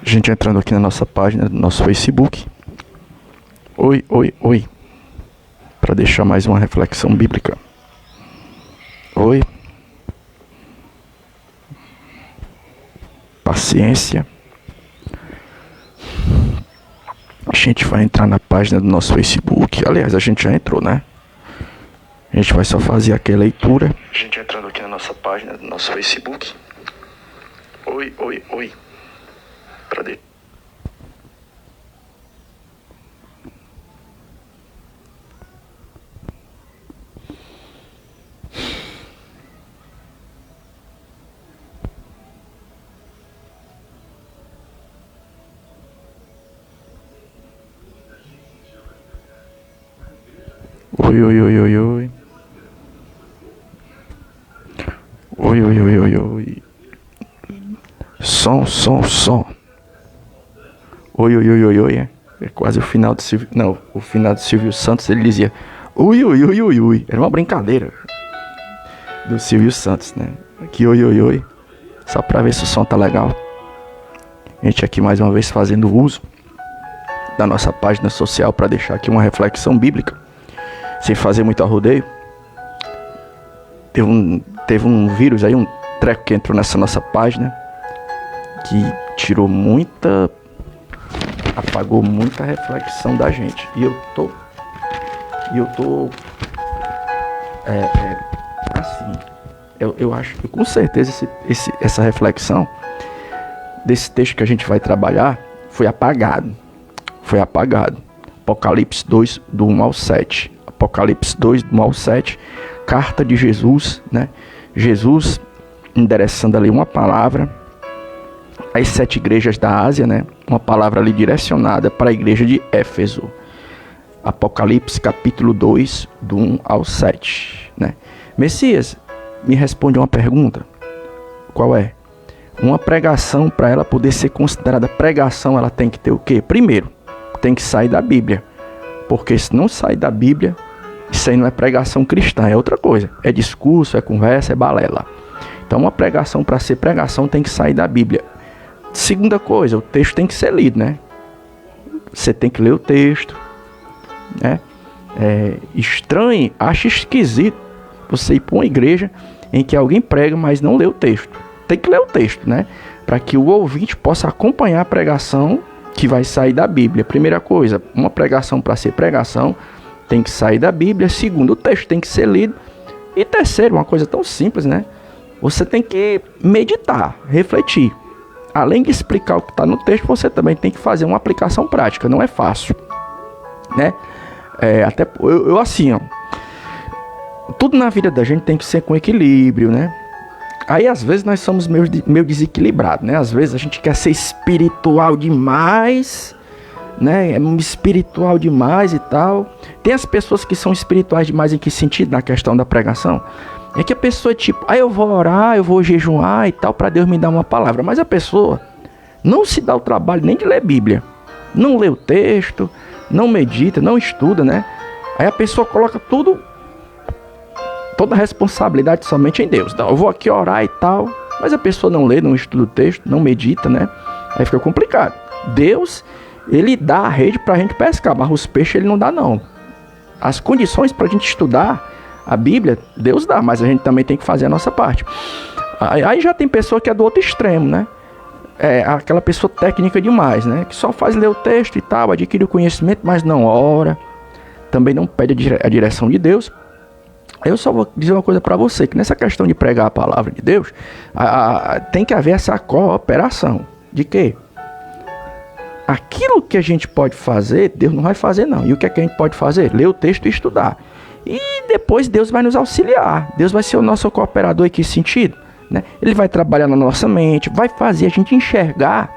A gente entrando aqui na nossa página do nosso Facebook. Oi, oi, oi. Para deixar mais uma reflexão bíblica. Oi. Paciência. A gente vai entrar na página do nosso Facebook. Aliás, a gente já entrou, né? A gente vai só fazer aqui a leitura. A gente entrando aqui na nossa página do nosso Facebook. Oi, oi, oi. Para deixar. Oi, oi, oi, oi, oi. Oi, oi, oi, oi, oi. Som, som, som. Oi, oi, oi, oi, oi. É quase o final do Silvio... Não, o final do Silvio Santos, ele dizia ui, ui, ui, ui, ui. Era uma brincadeira do Silvio Santos, né? Aqui, oi, oi, oi. Só pra ver se o som tá legal. A gente aqui mais uma vez fazendo uso da nossa página social para deixar aqui uma reflexão bíblica, sem fazer muito arrodeio. Teve um vírus aí, um treco que entrou nessa nossa página, que tirou apagou muita reflexão da gente. E eu tô assim, eu acho que com certeza essa reflexão desse texto que a gente vai trabalhar foi apagado. Apocalipse 2, do 1 ao 7. Apocalipse 2, do 1 ao 7. Carta de Jesus, né? Jesus endereçando ali uma palavra às 7 igrejas da Ásia, né? Uma palavra ali direcionada para a igreja de Éfeso. Apocalipse capítulo 2, do 1 ao 7, né? Messias, me responde uma pergunta. Qual é? Uma pregação, para ela poder ser considerada pregação, ela tem que ter o quê? Primeiro, tem que sair da Bíblia. Porque se não sair da Bíblia, isso aí não é pregação cristã, é outra coisa. É discurso, é conversa, é balela. Então uma pregação, para ser pregação, tem que sair da Bíblia. Segunda coisa, o texto tem que ser lido, né? Você tem que ler o texto, né? Estranho, acho esquisito você ir para uma igreja em que alguém prega, mas não lê o texto. Tem que ler o texto, né? Para que o ouvinte possa acompanhar a pregação que vai sair da Bíblia. Primeira coisa, uma pregação, para ser pregação, tem que sair da Bíblia. Segundo, o texto tem que ser lido. E terceiro, uma coisa tão simples, né? Você tem que meditar, refletir. Além de explicar o que está no texto, você também tem que fazer uma aplicação prática. Não é fácil, né? Até eu assim, ó, tudo na vida da gente tem que ser com equilíbrio, né? Aí às vezes nós somos meio desequilibrados, né? Às vezes a gente quer ser espiritual demais, né? É espiritual demais e tal. Tem as pessoas que são espirituais demais em que sentido? Na questão da pregação. É que a pessoa é tipo, eu vou orar, eu vou jejuar e tal, para Deus me dar uma palavra. Mas a pessoa não se dá o trabalho nem de ler Bíblia. Não lê o texto, não medita, não estuda, né? Aí a pessoa coloca toda a responsabilidade somente em Deus. Então, eu vou aqui orar e tal, mas a pessoa não lê, não estuda o texto, não medita, né? Aí fica complicado. Deus, ele dá a rede pra gente pescar, mas os peixes ele não dá, não. As condições pra gente estudar a Bíblia, Deus dá, mas a gente também tem que fazer a nossa parte. Aí já tem pessoa que é do outro extremo, né? Aquela pessoa técnica demais, né? Que só faz ler o texto e tal, adquire o conhecimento, mas não ora. Também não pede a direção de Deus. Eu só vou dizer uma coisa para você, que nessa questão de pregar a palavra de Deus, tem que haver essa cooperação. De quê? Aquilo que a gente pode fazer, Deus não vai fazer não. E o que é que a gente pode fazer? Ler o texto e estudar. E depois Deus vai nos auxiliar. Deus vai ser o nosso cooperador em que sentido? Né? Ele vai trabalhar na nossa mente, vai fazer a gente enxergar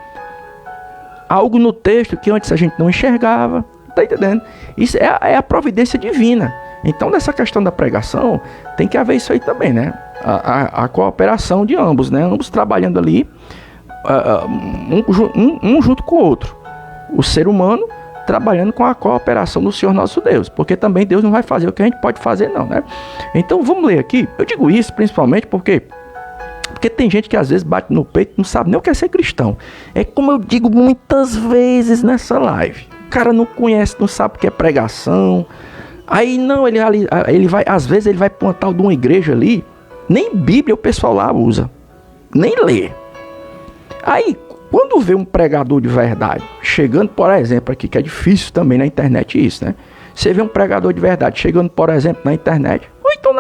algo no texto que antes a gente não enxergava. Tá entendendo? Isso é a providência divina. Então, nessa questão da pregação, tem que haver isso aí também, né? A cooperação de ambos, né? Ambos trabalhando ali, um junto com o outro. O ser humano trabalhando com a cooperação do Senhor nosso Deus. Porque também Deus não vai fazer o que a gente pode fazer, não, né? Então, vamos ler aqui. Eu digo isso principalmente porque Porque tem gente que às vezes bate no peito e não sabe nem o que é ser cristão. É como eu digo muitas vezes nessa live. O cara não conhece, não sabe o que é pregação. Aí não, ele vai, às vezes ele vai para uma tal de uma igreja ali, nem Bíblia o pessoal lá usa, nem lê. Aí, quando vê um pregador de verdade, chegando, por exemplo, aqui, que é difícil também na internet isso, né? Você vê um pregador de verdade chegando, por exemplo, na internet, ou então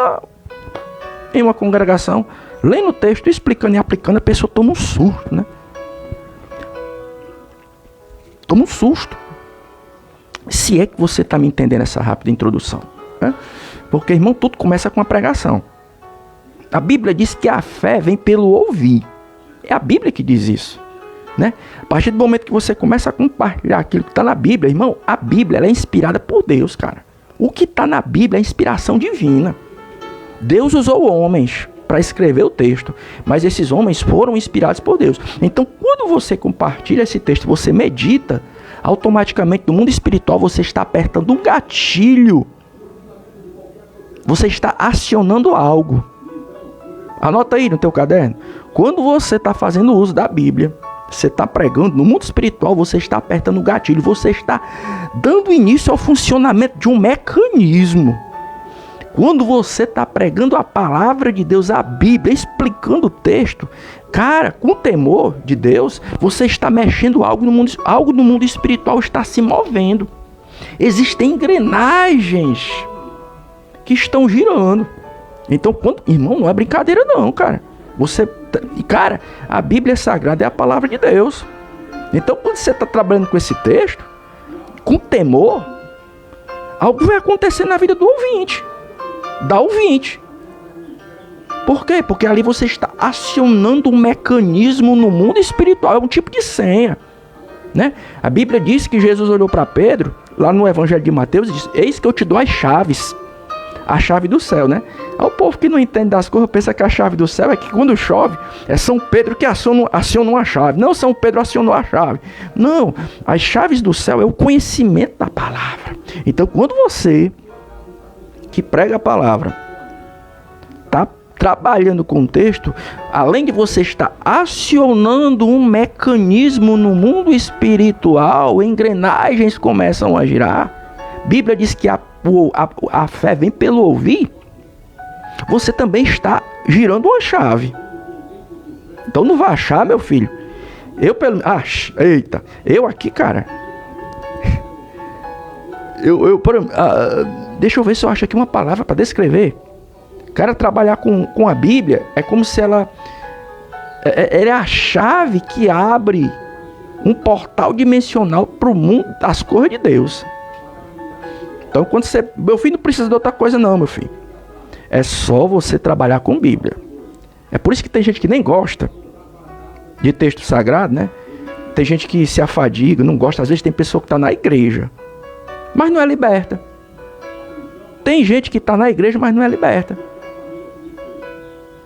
em uma congregação, lendo o texto, explicando e aplicando, a pessoa toma um susto, né? Toma um susto. Se é que você está me entendendo essa rápida introdução, né? Porque, irmão, tudo começa com a pregação. A Bíblia diz que a fé vem pelo ouvir. É a Bíblia que diz isso, né? A partir do momento que você começa a compartilhar aquilo que está na Bíblia, irmão, a Bíblia ela é inspirada por Deus, cara. O que está na Bíblia é inspiração divina. Deus usou homens para escrever o texto, mas esses homens foram inspirados por Deus. Então, quando você compartilha esse texto, você medita, automaticamente no mundo espiritual você está apertando um gatilho. Você está acionando algo. Anota aí no teu caderno. Quando você está fazendo uso da Bíblia, você está pregando, no mundo espiritual você está apertando o gatilho, você está dando início ao funcionamento de um mecanismo. Quando você está pregando a palavra de Deus, a Bíblia, explicando o texto, cara, com temor de Deus, você está mexendo algo no mundo espiritual está se movendo. Existem engrenagens que estão girando. Então, irmão, não é brincadeira não, cara. Cara, a Bíblia Sagrada é a palavra de Deus. Então, quando você está trabalhando com esse texto, com temor, algo vai acontecer na vida do ouvinte. Da ouvinte. Por quê? Porque ali você está acionando um mecanismo no mundo espiritual. É um tipo de senha, né? A Bíblia diz que Jesus olhou para Pedro, lá no Evangelho de Mateus, e disse: eis que eu te dou as chaves. A chave do céu, né? Aí o povo que não entende das coisas pensa que a chave do céu é que quando chove, é São Pedro que aciona uma chave. Não, São Pedro acionou a chave. Não, as chaves do céu é o conhecimento da palavra. Então, quando você que prega a palavra está trabalhando com o texto, além de você estar acionando um mecanismo no mundo espiritual, engrenagens começam a girar. A Bíblia diz que a fé vem pelo ouvir. Você também está girando uma chave. Então não vai achar, meu filho. Eu aqui, cara. Deixa eu ver se eu acho aqui uma palavra para descrever. Cara, trabalhar com a Bíblia é como se ela é a chave que abre um portal dimensional para o mundo das coisas de Deus. Então, quando meu filho não precisa de outra coisa não, meu filho. É só você trabalhar com Bíblia. É por isso que tem gente que nem gosta de texto sagrado, né? Tem gente que se afadiga, não gosta. Às vezes tem pessoa que está na igreja, mas não é liberta. Tem gente que está na igreja, mas não é liberta.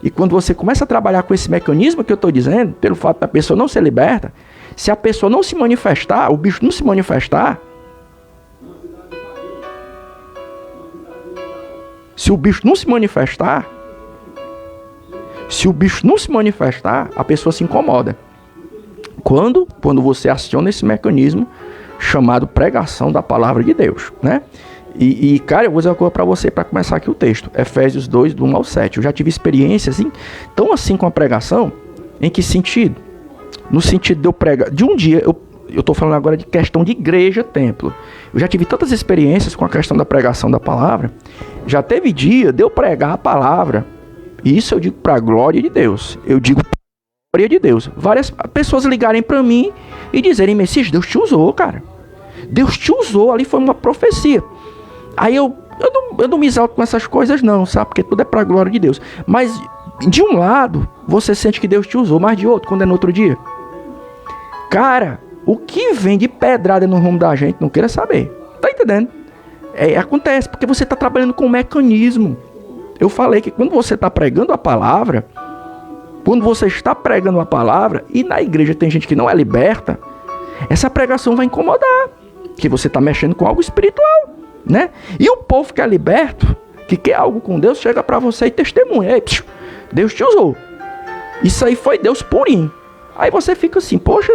E quando você começa a trabalhar com esse mecanismo que eu estou dizendo, pelo fato da pessoa não ser liberta, se a pessoa não se manifestar, o bicho não se manifestar, se o bicho não se manifestar, a pessoa se incomoda. Quando você aciona esse mecanismo chamado pregação da palavra de Deus, né? E cara, eu vou dizer uma coisa para você para começar aqui o texto. Efésios 2, do 1 ao 7. Eu já tive experiências tão assim com a pregação. Em que sentido? No sentido de eu pregar. De um dia, eu estou falando agora de questão de igreja, templo. Eu já tive tantas experiências com a questão da pregação da palavra. Já teve dia de eu pregar a palavra. E isso eu digo para a glória de Deus. Eu digo para a glória de Deus. Várias pessoas ligarem para mim e dizerem: Messias, Deus te usou, cara. Deus te usou. Ali foi uma profecia. Aí eu não me exalto com essas coisas não, sabe? Porque tudo é para a glória de Deus. Mas de um lado, você sente que Deus te usou. Mas de outro, quando é no outro dia. Cara, o que vem de pedrada no rumo da gente, não queira saber. Tá entendendo? Acontece, porque você está trabalhando com um mecanismo. Eu falei que quando você está pregando a palavra, e na igreja tem gente que não é liberta, essa pregação vai incomodar. Que você está mexendo com algo espiritual, né? E o povo que é liberto, que quer algo com Deus, chega para você e testemunha: Ei, Deus te usou. Isso aí foi Deus purinho. Aí você fica assim, poxa,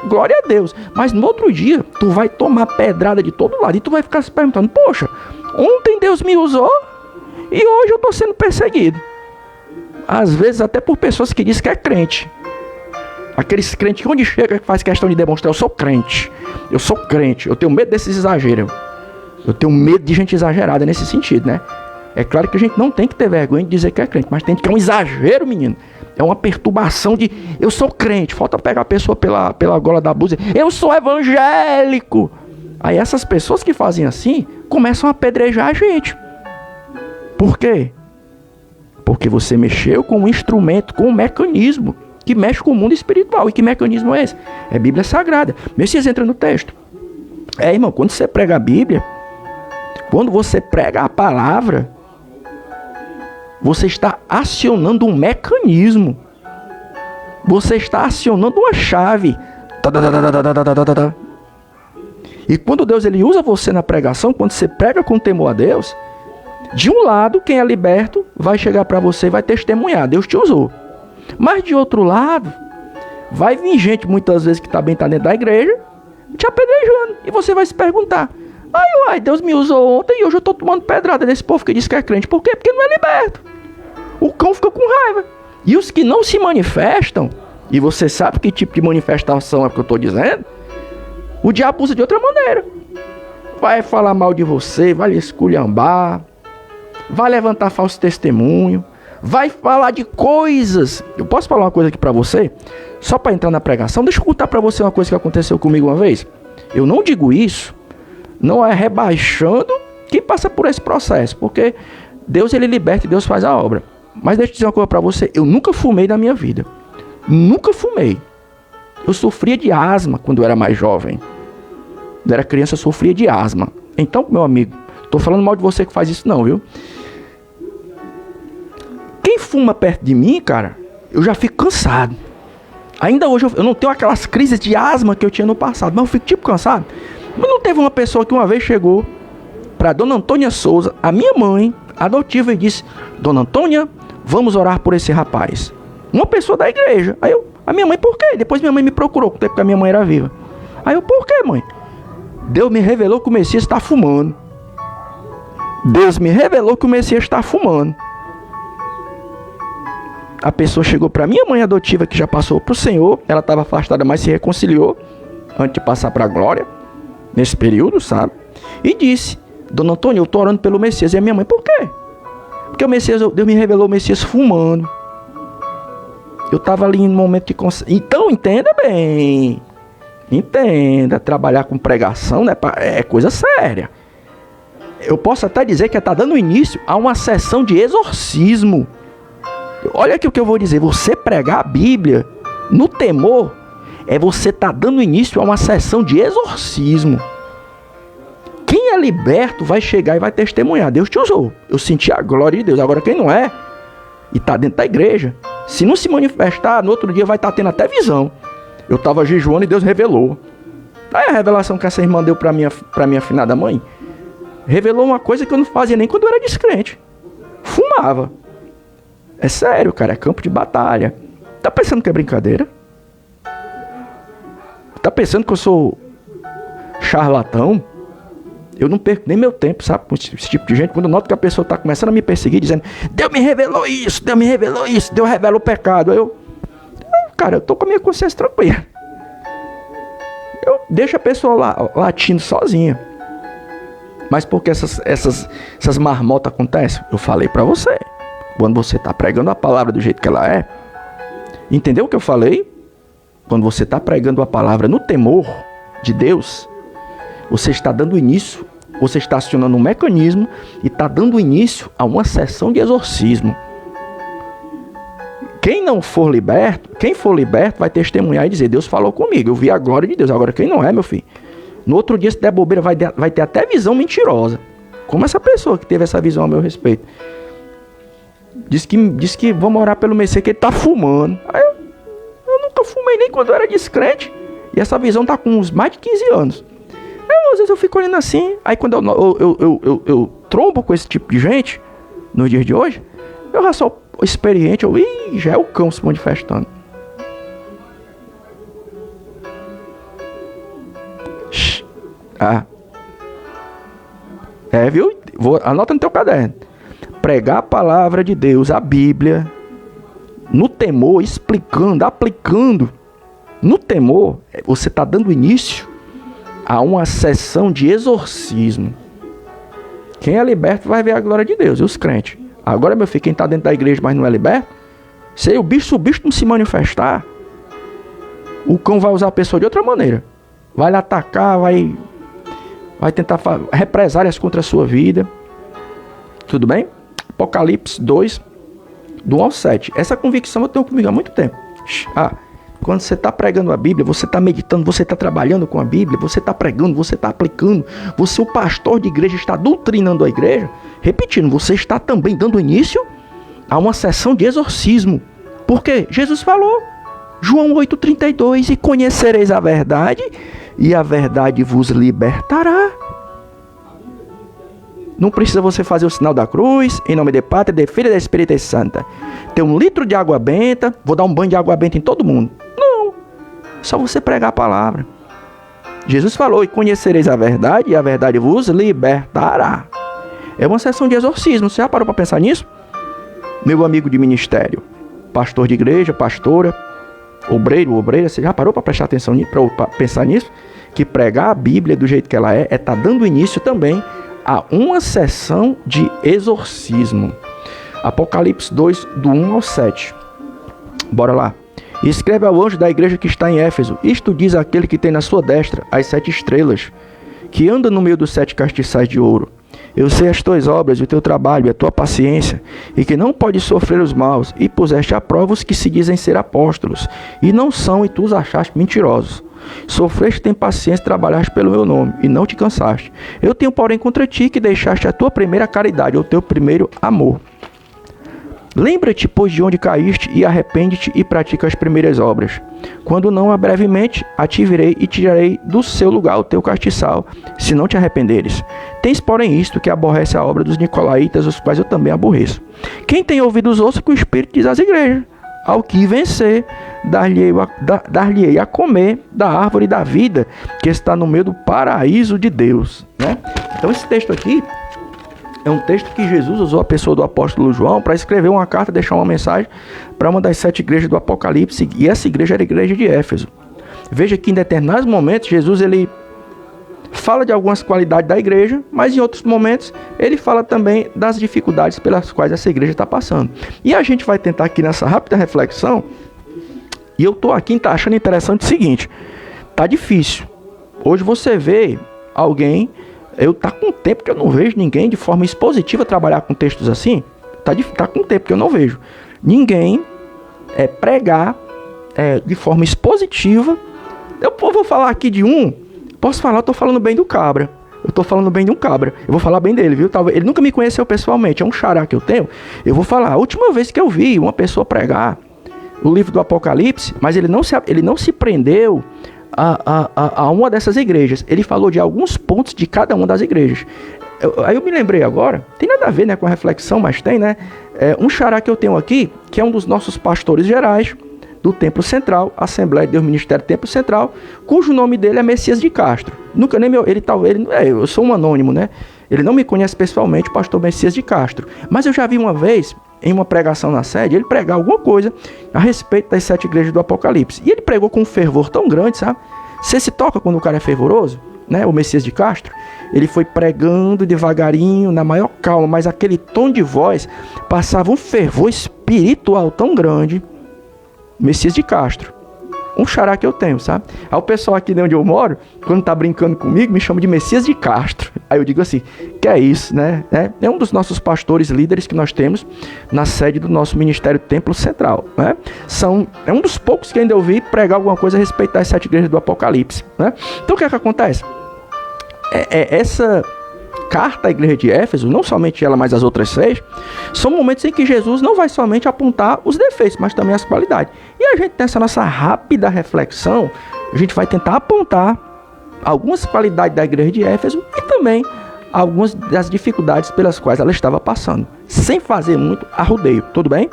glória a Deus. Mas no outro dia, tu vai tomar pedrada de todo lado e tu vai ficar se perguntando, poxa, ontem Deus me usou e hoje eu tô sendo perseguido. Às vezes até por pessoas que dizem que é crente. Aqueles crentes que onde chega que faz questão de demonstrar, eu sou crente, eu tenho medo desses exageros. Eu tenho medo de gente exagerada nesse sentido, né? É claro que a gente não tem que ter vergonha de dizer que é crente, mas tem que é um exagero, menino. É uma perturbação de, eu sou crente, falta pegar a pessoa pela gola da blusa, eu sou evangélico. Aí essas pessoas que fazem assim, começam a apedrejar a gente. Por quê? Porque você mexeu com um instrumento, com um mecanismo que mexe com o mundo espiritual. E que mecanismo é esse? É Bíblia Sagrada. Messias entra no texto. Irmão, quando você prega a Bíblia, quando você prega a palavra, você está acionando um mecanismo. Você está acionando uma chave. E quando Deus ele usa você na pregação, quando você prega com temor a Deus, de um lado, quem é liberto vai chegar para você e vai testemunhar, Deus te usou. Mas de outro lado, vai vir gente muitas vezes que está dentro da igreja, te apedrejando. E você vai se perguntar, ai, Deus me usou ontem e hoje eu estou tomando pedrada desse povo que diz que é crente. Por quê? Porque não é liberto. O cão fica com raiva. E os que não se manifestam, e você sabe que tipo de manifestação é que eu estou dizendo, o diabo usa de outra maneira. Vai falar mal de você, vai lhe esculhambar, vai levantar falso testemunho, vai falar de coisas. Eu posso falar uma coisa aqui para você? Só para entrar na pregação, deixa eu contar para você uma coisa que aconteceu comigo uma vez. Eu não digo isso, não é rebaixando quem passa por esse processo, porque Deus ele liberta e Deus faz a obra. Mas deixa eu dizer uma coisa para você, eu nunca fumei na minha vida. Nunca fumei. Eu sofria de asma quando eu era mais jovem. Quando eu era criança eu sofria de asma. Então, meu amigo, tô falando mal de você que faz isso não, viu? Quem fuma perto de mim, cara, eu já fico cansado. Ainda hoje eu não tenho aquelas crises de asma que eu tinha no passado, mas eu fico tipo cansado. Mas não teve uma pessoa que uma vez chegou para Dona Antônia Souza, a minha mãe adotiva, e disse, Dona Antônia, vamos orar por esse rapaz. Uma pessoa da igreja. Aí a minha mãe, por quê? Depois minha mãe me procurou, porque a minha mãe era viva. Aí eu, por quê, mãe? Deus me revelou que o Messias está fumando. Deus me revelou que o Messias está fumando. A pessoa chegou para minha mãe adotiva, que já passou para o Senhor. Ela estava afastada, mas se reconciliou antes de passar para a glória, nesse período, sabe? E disse, Dona Antônia, eu estou orando pelo Messias. E a minha mãe, por quê? Porque o Messias, Deus me revelou o Messias fumando. Eu estava ali no momento de consciência. Então, entenda bem. Entenda, trabalhar com pregação, né, é coisa séria. Eu posso até dizer que está dando início a uma sessão de exorcismo. Olha aqui o que eu vou dizer. Você pregar a Bíblia no temor é você estar dando início a uma sessão de exorcismo. Quem é liberto vai chegar e vai testemunhar. Deus te usou. Eu senti a glória de Deus. Agora quem não é e está dentro da igreja, se não se manifestar, no outro dia vai estar tendo até visão. Eu estava jejuando e Deus revelou. Aí a revelação que essa irmã deu para minha afinada mãe, revelou uma coisa que eu não fazia nem quando eu era descrente. Fumava. É sério, cara, é campo de batalha. Tá pensando que é brincadeira? Tá pensando que eu sou charlatão? Eu não perco nem meu tempo, sabe, com esse tipo de gente. Quando eu noto que a pessoa tá começando a me perseguir, dizendo, Deus me revelou isso, Deus me revelou isso, Deus revela o pecado. Cara, eu tô com a minha consciência tranquila. Eu deixo a pessoa lá, latindo sozinha. Mas por que essas marmotas acontecem? Eu falei pra você. Quando você está pregando a palavra do jeito que ela é, entendeu o que eu falei? Quando você está pregando a palavra no temor de Deus, você está dando início, você está acionando um mecanismo e está dando início a uma sessão de exorcismo. Quem for liberto vai testemunhar e dizer, Deus falou comigo, eu vi a glória de Deus. Agora quem não é, meu filho, no outro dia se der bobeira vai ter até visão mentirosa. Como essa pessoa que teve essa visão a meu respeito. Diz que vamos orar pelo Messias, que ele está fumando. Aí eu nunca fumei nem quando eu era descrente. E essa visão está com uns mais de 15 anos. Aí, às vezes eu fico olhando assim. Aí quando eu trombo com esse tipo de gente, nos dias de hoje, eu já só experiente, já é o cão se manifestando. Viu? Anota no teu caderno. Pregar a palavra de Deus, a Bíblia, no temor, explicando, aplicando. No temor, você está dando início a uma sessão de exorcismo. Quem é liberto vai ver a glória de Deus, e os crentes. Agora, meu filho, quem está dentro da igreja, mas não é liberto, se o bicho não se manifestar, o cão vai usar a pessoa de outra maneira. Vai lhe atacar, vai tentar represálias contra a sua vida. Tudo bem? Apocalipse 2, do 1 ao 7. Essa convicção eu tenho comigo há muito tempo. Quando você está pregando a Bíblia, você está meditando, você está trabalhando com a Bíblia, você está pregando, você está aplicando, você, o pastor de igreja, está doutrinando a igreja. Repetindo, você está também dando início a uma sessão de exorcismo. Porque Jesus falou, João 8,32, e conhecereis a verdade, e a verdade vos libertará. Não precisa você fazer o sinal da cruz, em nome de Pátria, de Filho e da Espírito Santa. Ter 1 litro de água benta, vou dar um banho de água benta em todo mundo. Não, só você pregar a palavra. Jesus falou, e conhecereis a verdade, e a verdade vos libertará. É uma sessão de exorcismo, você já parou para pensar nisso? Meu amigo de ministério, pastor de igreja, pastora, obreira, você já parou para prestar atenção nisso, para pensar nisso? Que pregar a Bíblia do jeito que ela é estar dando início também a uma sessão de exorcismo. Apocalipse 2, do 1 ao 7. Bora lá. Escreve ao anjo da igreja que está em Éfeso. Isto diz aquele que tem na sua destra as 7 estrelas, que anda no meio dos 7 castiçais de ouro. Eu sei as tuas obras, o teu trabalho, a tua paciência, e que não podes sofrer os maus, e puseste à prova os que se dizem ser apóstolos, e não são, e tu os achaste mentirosos. Sofreste, tem paciência, trabalhaste pelo meu nome, e não te cansaste. Eu tenho, porém, contra ti que deixaste a tua primeira caridade, o teu primeiro amor. Lembra-te, pois, de onde caíste, e arrepende-te, e pratica as primeiras obras. Quando não, brevemente, a te virei e tirarei do seu lugar o teu castiçal, se não te arrependeres. Tens, porém, isto que aborrece a obra dos nicolaítas, os quais eu também aborreço. Quem tem ouvidos ouça o que o Espírito diz às igrejas. Ao que vencer, dar-lhe-ei a comer da árvore da vida, que está no meio do paraíso de Deus. Né? Então esse texto aqui é um texto que Jesus usou a pessoa do apóstolo João para escrever uma carta, deixar uma mensagem para uma das 7 igrejas do Apocalipse, e essa igreja era a igreja de Éfeso. Veja que em determinados momentos Jesus ele fala de algumas qualidades da igreja, mas em outros momentos ele fala também das dificuldades pelas quais essa igreja está passando. E a gente vai tentar aqui nessa rápida reflexão, e eu estou aqui achando interessante o seguinte, tá difícil. Hoje você vê alguém, tá com tempo que eu não vejo ninguém de forma expositiva trabalhar com textos assim, tá com tempo que eu não vejo ninguém pregar de forma expositiva. Eu vou falar aqui de posso falar, eu tô falando bem do Cabra. Eu tô falando bem de um cabra. Eu vou falar bem dele, viu? Ele nunca me conheceu pessoalmente. É um xará que eu tenho. Eu vou falar. A última vez que eu vi uma pessoa pregar o livro do Apocalipse, mas ele não se prendeu a uma dessas igrejas. Ele falou de alguns pontos de cada uma das igrejas. Aí eu me lembrei agora. Tem nada a ver, né, com a reflexão, mas tem, né? Um xará que eu tenho aqui, que é um dos nossos pastores gerais do Templo Central, Assembleia de Deus Ministério Templo Central, cujo nome dele é Messias de Castro. Nunca nem eu sou um anônimo, né? Ele não me conhece pessoalmente, o pastor Messias de Castro. Mas eu já vi uma vez, em uma pregação na sede, ele pregar alguma coisa a respeito das 7 igrejas do Apocalipse. E ele pregou com um fervor tão grande, sabe? Você se toca quando o cara é fervoroso, né? O Messias de Castro. Ele foi pregando devagarinho, na maior calma, mas aquele tom de voz passava um fervor espiritual tão grande. Messias de Castro, um xará que eu tenho, sabe? Aí o pessoal aqui de onde eu moro, quando tá brincando comigo, me chama de Messias de Castro. Aí eu digo assim, que é isso, né? É um dos nossos pastores líderes que nós temos na sede do nosso Ministério Templo Central, né? É um dos poucos que ainda ouvi pregar alguma coisa a respeito das 7 igrejas do Apocalipse, né? Então o que é que acontece? Essa carta à igreja de Éfeso, não somente ela, mas as outras 6, são momentos em que Jesus não vai somente apontar os defeitos, mas também as qualidades. E a gente, nessa nossa rápida reflexão, a gente vai tentar apontar algumas qualidades da igreja de Éfeso e também algumas das dificuldades pelas quais ela estava passando, sem fazer muito arrodeio, tudo bem?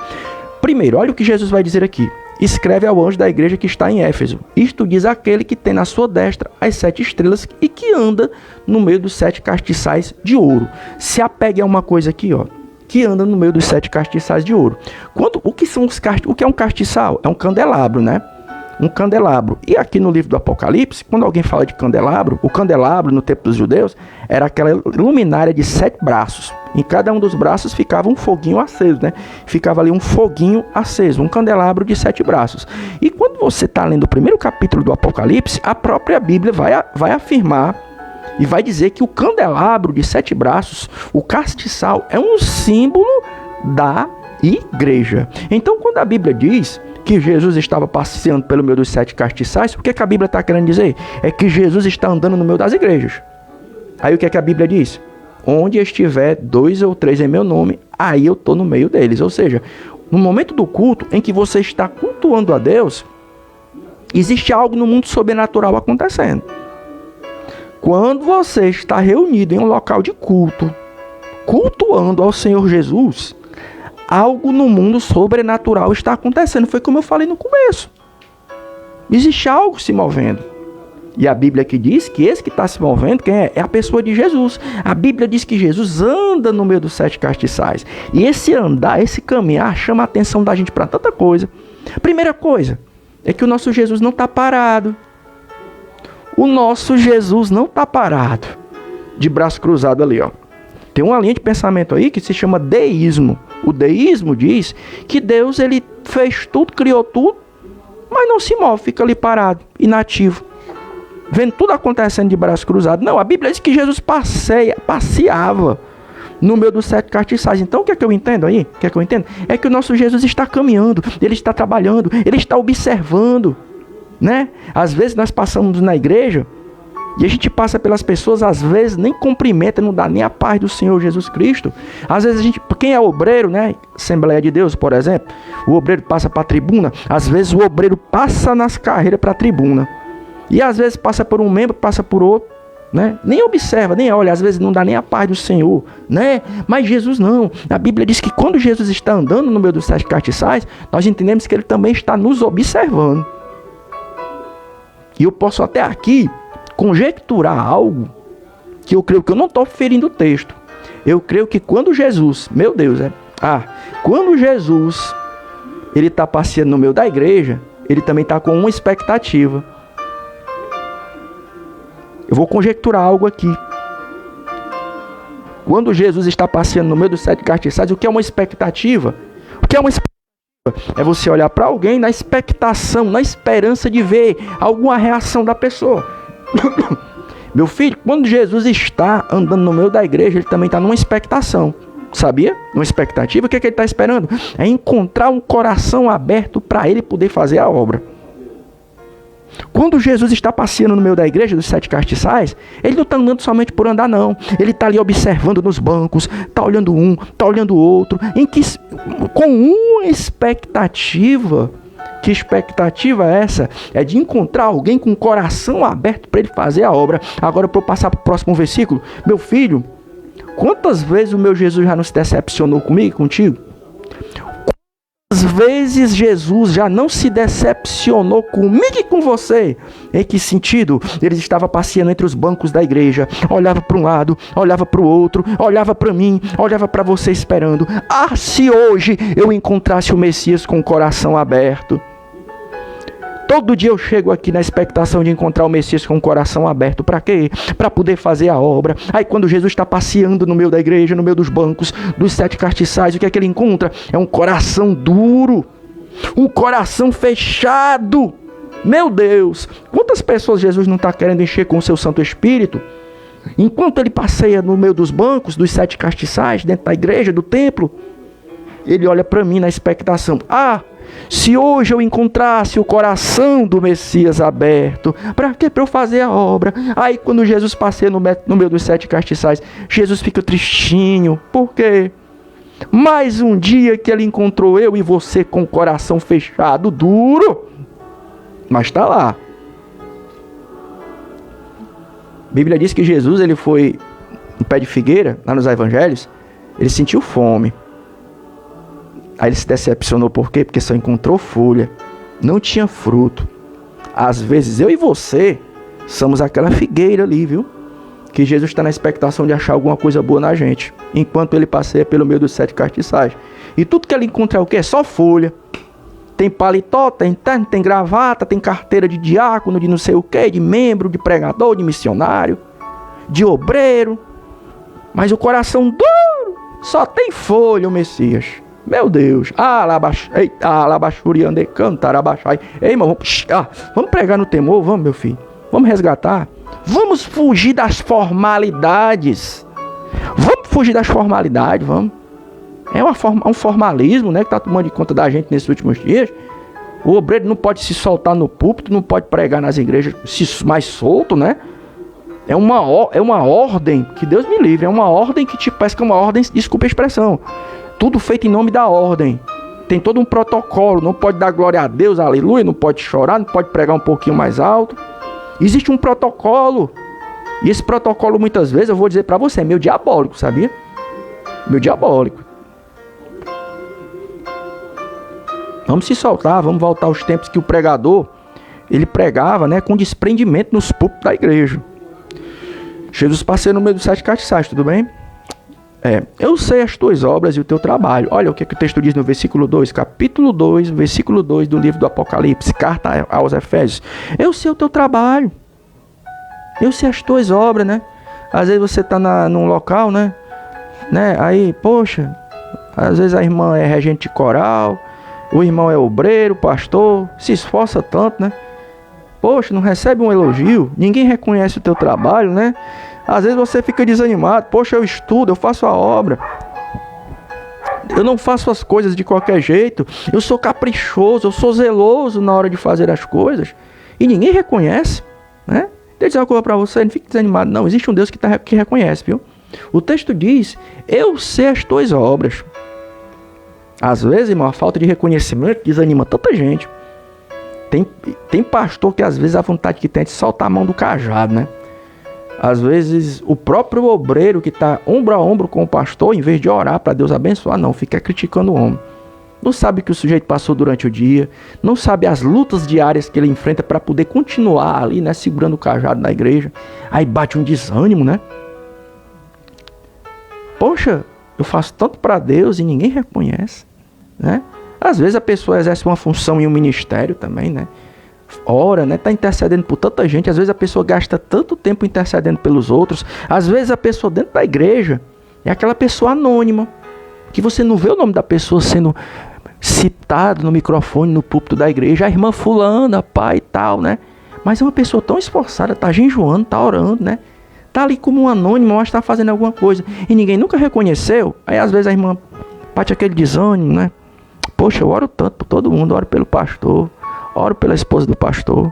Primeiro, olha o que Jesus vai dizer aqui. Escreve ao anjo da igreja que está em Éfeso. Isto diz aquele que tem na sua destra as 7 estrelas e que anda no meio dos 7 castiçais de ouro. Se apegue a uma coisa aqui, ó, que anda no meio dos 7 castiçais de ouro. O que é um castiçal? É um candelabro, né? Um candelabro. E aqui no livro do Apocalipse, quando alguém fala de candelabro, o candelabro no tempo dos judeus era aquela luminária de 7 braços. Em cada um dos braços ficava um foguinho aceso, né? Ficava ali um foguinho aceso, um candelabro de 7 braços. E quando você está lendo o primeiro capítulo do Apocalipse, a própria Bíblia vai afirmar e vai dizer que o candelabro de 7 braços, o castiçal, é um símbolo da igreja. Então, quando a Bíblia diz que Jesus estava passeando pelo meio dos 7 castiçais, o que a Bíblia está querendo dizer? É que Jesus está andando no meio das igrejas. Aí o que a Bíblia diz? Onde estiver 2 ou 3 em meu nome, aí eu estou no meio deles. Ou seja, no momento do culto em que você está cultuando a Deus, existe algo no mundo sobrenatural acontecendo. Quando você está reunido em um local de culto, cultuando ao Senhor Jesus, algo no mundo sobrenatural está acontecendo. Foi como eu falei no começo. Existe algo se movendo. E a Bíblia aqui diz que esse que está se movendo, quem é? É a pessoa de Jesus. A Bíblia diz que Jesus anda no meio dos 7 castiçais. E esse andar, esse caminhar, chama a atenção da gente para tanta coisa. Primeira coisa, é que o nosso Jesus não está parado. O nosso Jesus não está parado, de braço cruzado ali, ó. Tem uma linha de pensamento aí que se chama deísmo. O deísmo diz que Deus, ele fez tudo, criou tudo, mas não se move, fica ali parado, inativo, vendo tudo acontecendo de braço cruzado. Não, a Bíblia diz que Jesus passeava no meio dos 7 castiçais. Então o que é que eu entendo aí? O que é que eu entendo? É que o nosso Jesus está caminhando, ele está trabalhando, ele está observando, né? Às vezes nós passamos na igreja e a gente passa pelas pessoas, às vezes nem cumprimenta, não dá nem a paz do Senhor Jesus Cristo. Às vezes a gente, quem é obreiro, né? Assembleia de Deus, por exemplo, o obreiro passa para a tribuna, às vezes o obreiro passa nas carreiras para a tribuna. E às vezes passa por um membro, passa por outro, né? Nem observa, nem olha, às vezes não dá nem a paz do Senhor, né? Mas Jesus não. A Bíblia diz que quando Jesus está andando no meio dos 7 castiçais, nós entendemos que ele também está nos observando. E eu posso até aqui conjecturar algo que eu creio que eu não estou ferindo o texto. Eu creio que quando Jesus, meu Deus, quando Jesus ele está passeando no meio da igreja, ele também está com uma expectativa. Eu vou conjecturar algo aqui. Quando Jesus está passeando no meio dos 7 castiçais, o que é uma expectativa? O que é uma expectativa? É você olhar para alguém na expectação, na esperança de ver alguma reação da pessoa. Meu filho, quando Jesus está andando no meio da igreja, ele também está numa expectação. Sabia? Uma expectativa. O que é que ele está esperando? É encontrar um coração aberto para ele poder fazer a obra. Quando Jesus está passeando no meio da igreja dos 7 castiçais, ele não está andando somente por andar, não. Ele está ali observando nos bancos, está olhando um, está olhando o outro, com uma expectativa. Que expectativa é essa? É de encontrar alguém com o coração aberto para ele fazer a obra. Agora, para eu passar para o próximo versículo, meu filho, quantas vezes o meu Jesus já não se decepcionou comigo e contigo? Quantas vezes Jesus já não se decepcionou comigo e com você? Em que sentido? Ele estava passeando entre os bancos da igreja, olhava para um lado, olhava para o outro, olhava para mim, olhava para você esperando. Se hoje eu encontrasse o Messias com o coração aberto. Todo dia eu chego aqui na expectação de encontrar o Messias com o coração aberto. Para quê? Para poder fazer a obra. Aí quando Jesus está passeando no meio da igreja, no meio dos bancos, dos 7 castiçais, o que é que ele encontra? É um coração duro. Um coração fechado. Meu Deus! Quantas pessoas Jesus não está querendo encher com o seu Santo Espírito? Enquanto ele passeia no meio dos bancos, dos 7 castiçais, dentro da igreja, do templo, ele olha para mim na expectação. Se hoje eu encontrasse o coração do Messias aberto, para quê? Para eu fazer a obra. Aí quando Jesus passeia no meio dos 7 castiçais, Jesus fica tristinho. Por quê? Mais um dia que ele encontrou eu e você com o coração fechado, duro. Mas está lá. A Bíblia diz que Jesus ele foi no pé de figueira, lá nos evangelhos, ele sentiu fome. Aí ele se decepcionou, por quê? Porque só encontrou folha, não tinha fruto. Às vezes eu e você somos aquela figueira ali, viu? Que Jesus está na expectação de achar alguma coisa boa na gente, enquanto ele passeia pelo meio dos 7 castiçais. E tudo que ele encontra é o quê? Só folha. Tem paletó, tem terno, tem gravata, tem carteira de diácono, de não sei o quê, de membro, de pregador, de missionário, de obreiro. Mas o coração duro, só tem folha o Messias. Meu Deus. Alabaxuriande cantar abaixai. Ei, irmão, vamos pregar no temor, vamos, meu filho. Vamos resgatar. Vamos fugir das formalidades. Vamos fugir das formalidades, vamos. É um formalismo, né, que está tomando de conta da gente nesses últimos dias. O obreiro não pode se soltar no púlpito, não pode pregar nas igrejas mais solto, né? É uma ordem, que Deus me livre, é uma ordem que te parece que é uma ordem, desculpa a expressão. Tudo feito em nome da ordem. Tem todo um protocolo, não pode dar glória a Deus, aleluia, não pode chorar, não pode pregar um pouquinho mais alto. Existe um protocolo. E esse protocolo, muitas vezes, eu vou dizer para você, é meio diabólico, sabia? Meio diabólico. Vamos se soltar, vamos voltar aos tempos que o pregador, ele pregava, né, com desprendimento nos púlpitos da igreja. Jesus passeia no meio dos 7 castiçais, tudo bem? Eu sei as tuas obras e o teu trabalho. Olha o que o texto diz no versículo 2, capítulo 2, versículo 2 do livro do Apocalipse, carta aos Efésios. Eu sei o teu trabalho. Eu sei as tuas obras, né? Às vezes você está num local, né? Aí, poxa, às vezes a irmã é regente de coral, o irmão é obreiro, pastor, se esforça tanto, né? Poxa, não recebe um elogio, ninguém reconhece o teu trabalho, né? Às vezes você fica desanimado. Poxa, eu estudo, eu faço a obra. Eu não faço as coisas de qualquer jeito. Eu sou caprichoso, eu sou zeloso na hora de fazer as coisas. E ninguém reconhece, né? Deixa eu dizer uma coisa para você, não fique desanimado. Não, existe um Deus que reconhece, viu? O texto diz, eu sei as tuas obras. Às vezes, irmão, a falta de reconhecimento desanima tanta gente. Tem pastor que às vezes a vontade que tem é de soltar a mão do cajado, né? Às vezes o próprio obreiro que está ombro a ombro com o pastor, em vez de orar para Deus abençoar, não, fica criticando o homem. Não sabe o que o sujeito passou durante o dia, não sabe as lutas diárias que ele enfrenta para poder continuar ali, né, segurando o cajado na igreja. Aí bate um desânimo, né? Poxa, eu faço tanto para Deus e ninguém reconhece, né? Às vezes a pessoa exerce uma função em um ministério também, né? Ora, né? Tá intercedendo por tanta gente. Às vezes a pessoa gasta tanto tempo intercedendo pelos outros. Às vezes a pessoa dentro da igreja é aquela pessoa anônima, que você não vê o nome da pessoa sendo citado no microfone, no púlpito da igreja. A irmã fulana, pai e tal, né? Mas é uma pessoa tão esforçada, tá jejuando, tá orando, né? Tá ali como um anônimo, mas tá fazendo alguma coisa. E ninguém nunca reconheceu. Aí às vezes a irmã bate aquele desânimo, né? Poxa, eu oro tanto por todo mundo, oro pelo pastor, oro pela esposa do pastor,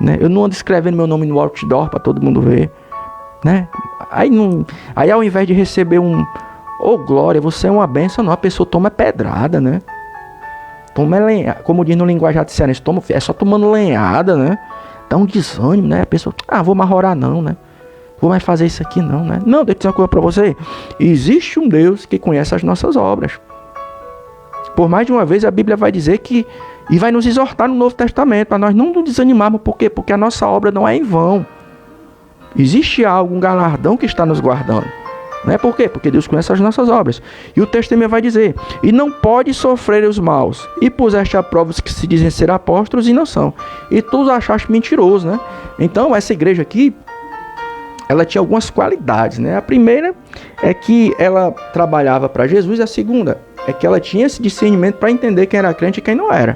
né? Eu não ando escrevendo meu nome no outdoor para todo mundo ver, né? Aí ao invés de receber glória, você é uma bênção, não, a pessoa toma pedrada, né? Toma lenhada, como diz no linguajar de cearense, é só tomando lenhada, né? Dá um desânimo, né? A pessoa, vou mais orar não, né? Vou mais fazer isso aqui não, né? Não, deixa eu dizer uma coisa para você. Existe um Deus que conhece as nossas obras. Por mais de uma vez a Bíblia vai dizer que, e vai nos exortar no Novo Testamento, para nós não nos desanimarmos. Por quê? Porque a nossa obra não é em vão. Existe algo, um galardão que está nos guardando. Não é por quê? Porque Deus conhece as nossas obras. E o texto também vai dizer, e não pode sofrer os maus, e puseste a prova os que se dizem ser apóstolos e não são. E tu os achaste mentirosos, né? Então essa igreja aqui, ela tinha algumas qualidades, né? A primeira é que ela trabalhava para Jesus, e a segunda é que ela tinha esse discernimento para entender quem era crente e quem não era.